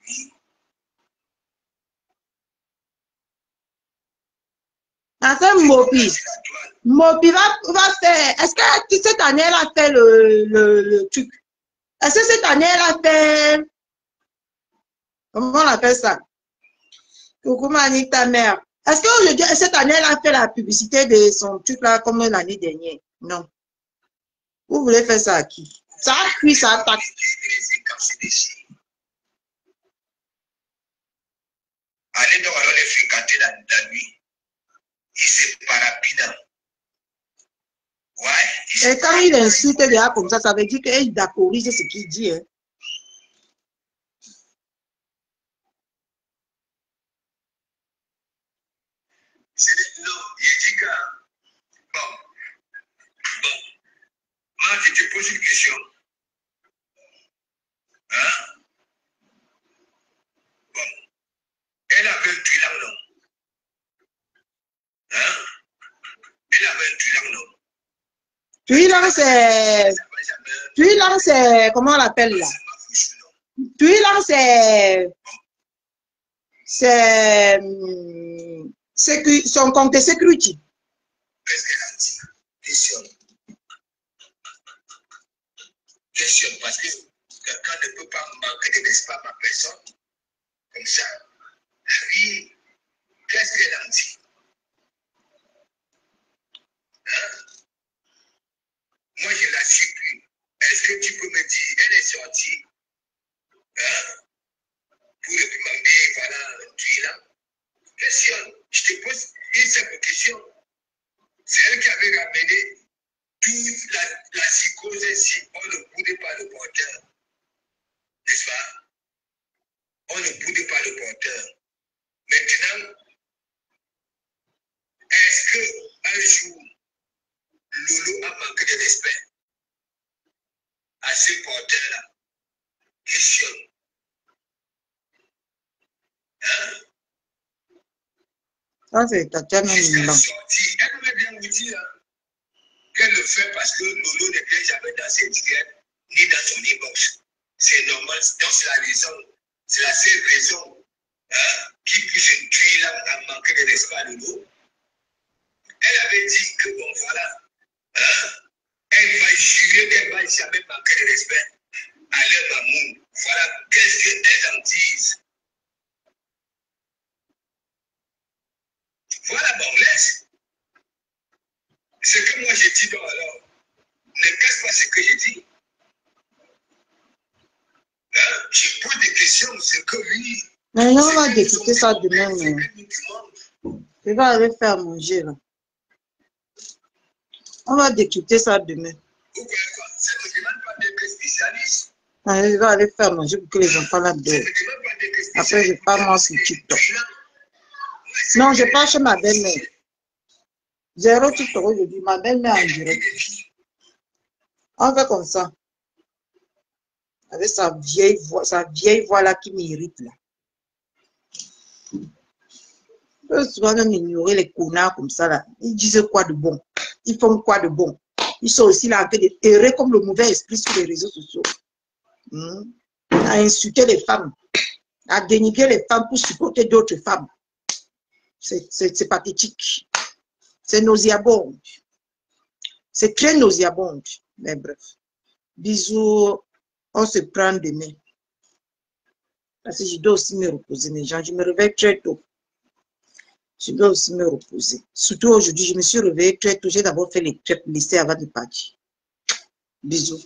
Oui. Attends, Mbopi va faire. Est-ce que cette année, elle a fait le truc? Est-ce que cette année, elle a fait. Comment on appelle ça? Coucou, Mani, ta mère. Est-ce qu'aujourd'hui, cette année, elle a fait la publicité de son truc là comme l'année dernière? Non. Vous voulez faire ça à qui? Ça a cuit, ça a attaque. Allez donc alors les fréquenter la nuit. Il se parapina. Ouais. Et quand il insulte les gars comme ça veut dire qu'il d'accordige ce qu'il dit. Hein. Non, il dit que. Bon. Moi, je te pose une question. Hein? Bon. Elle avait un tuilant, non? Hein? Elle avait un tuilant, non? Tuilant, c'est. Comment on l'appelle là? Tuilant, c'est. Son compte de sécurité. Qu'est-ce qu'elle a dit? Question, parce que quelqu'un ne peut pas manquer de l'espace à ma personne. Comme ça. Oui, qu'est-ce qu'elle a dit? Hein? Moi, je la suis plus. Est-ce que tu peux me dire, elle est sortie hein? Pour demander, voilà, tu es là? Question, je te pose une simple question. C'est elle qui avait ramené toute la psychose si on ne boudait pas le porteur. N'est-ce pas? On ne boudait pas le porteur. Maintenant, est-ce qu'un jour, Lolo a manqué de respect à ce porteur-là? Question. Hein? Ça, c'est Tatiana Nimba. Elle aurait bien vous dire qu'elle le fait parce que Lolo ne vient jamais dans ses directs ni dans son inbox. C'est normal, donc c'est la raison, c'est la seule raison hein, qui pousse une tuile à manquer de respect à Lolo. Elle avait dit que bon voilà, hein, elle va jurer qu'elle ne va jamais manquer de respect à leur amour. Voilà, qu'est-ce qu'elles en disent? Voilà, bon, laisse. Ce que moi j'ai dit donc alors, ne casse pas ce que j'ai dit. Hein? Je pose des questions, c'est que oui. Mais on va découper ça demain. Je vais aller faire manger là. On va décrypter ça demain. Pourquoi quoi? Ça ne demande pas d'être spécialiste. Je vais aller faire manger pour que les enfants là dorment. Après, je pars moi sur TikTok. Non, je pars chez ma belle-mère. 0 TikTok aujourd'hui, ma belle-mère en direct. On fait comme ça. Avec sa vieille voix là qui m'irrite là. Je peux souvent même ignorer les connards comme ça là. Ils disent quoi de bon? Ils font quoi de bon? Ils sont aussi là en train de errer comme le mauvais esprit sur les réseaux sociaux. À insulter les femmes, à dénigrer les femmes pour supporter d'autres femmes. C'est pathétique. C'est nauséabond. C'est très nauséabond. Mais bref. Bisous. On se prend demain. Parce que je dois aussi me reposer, les gens. Je me réveille très tôt. Je dois aussi me reposer. Surtout aujourd'hui, je me suis réveillée très tôt. J'ai d'abord fait les crêpes laissées avant de partir. Bisous.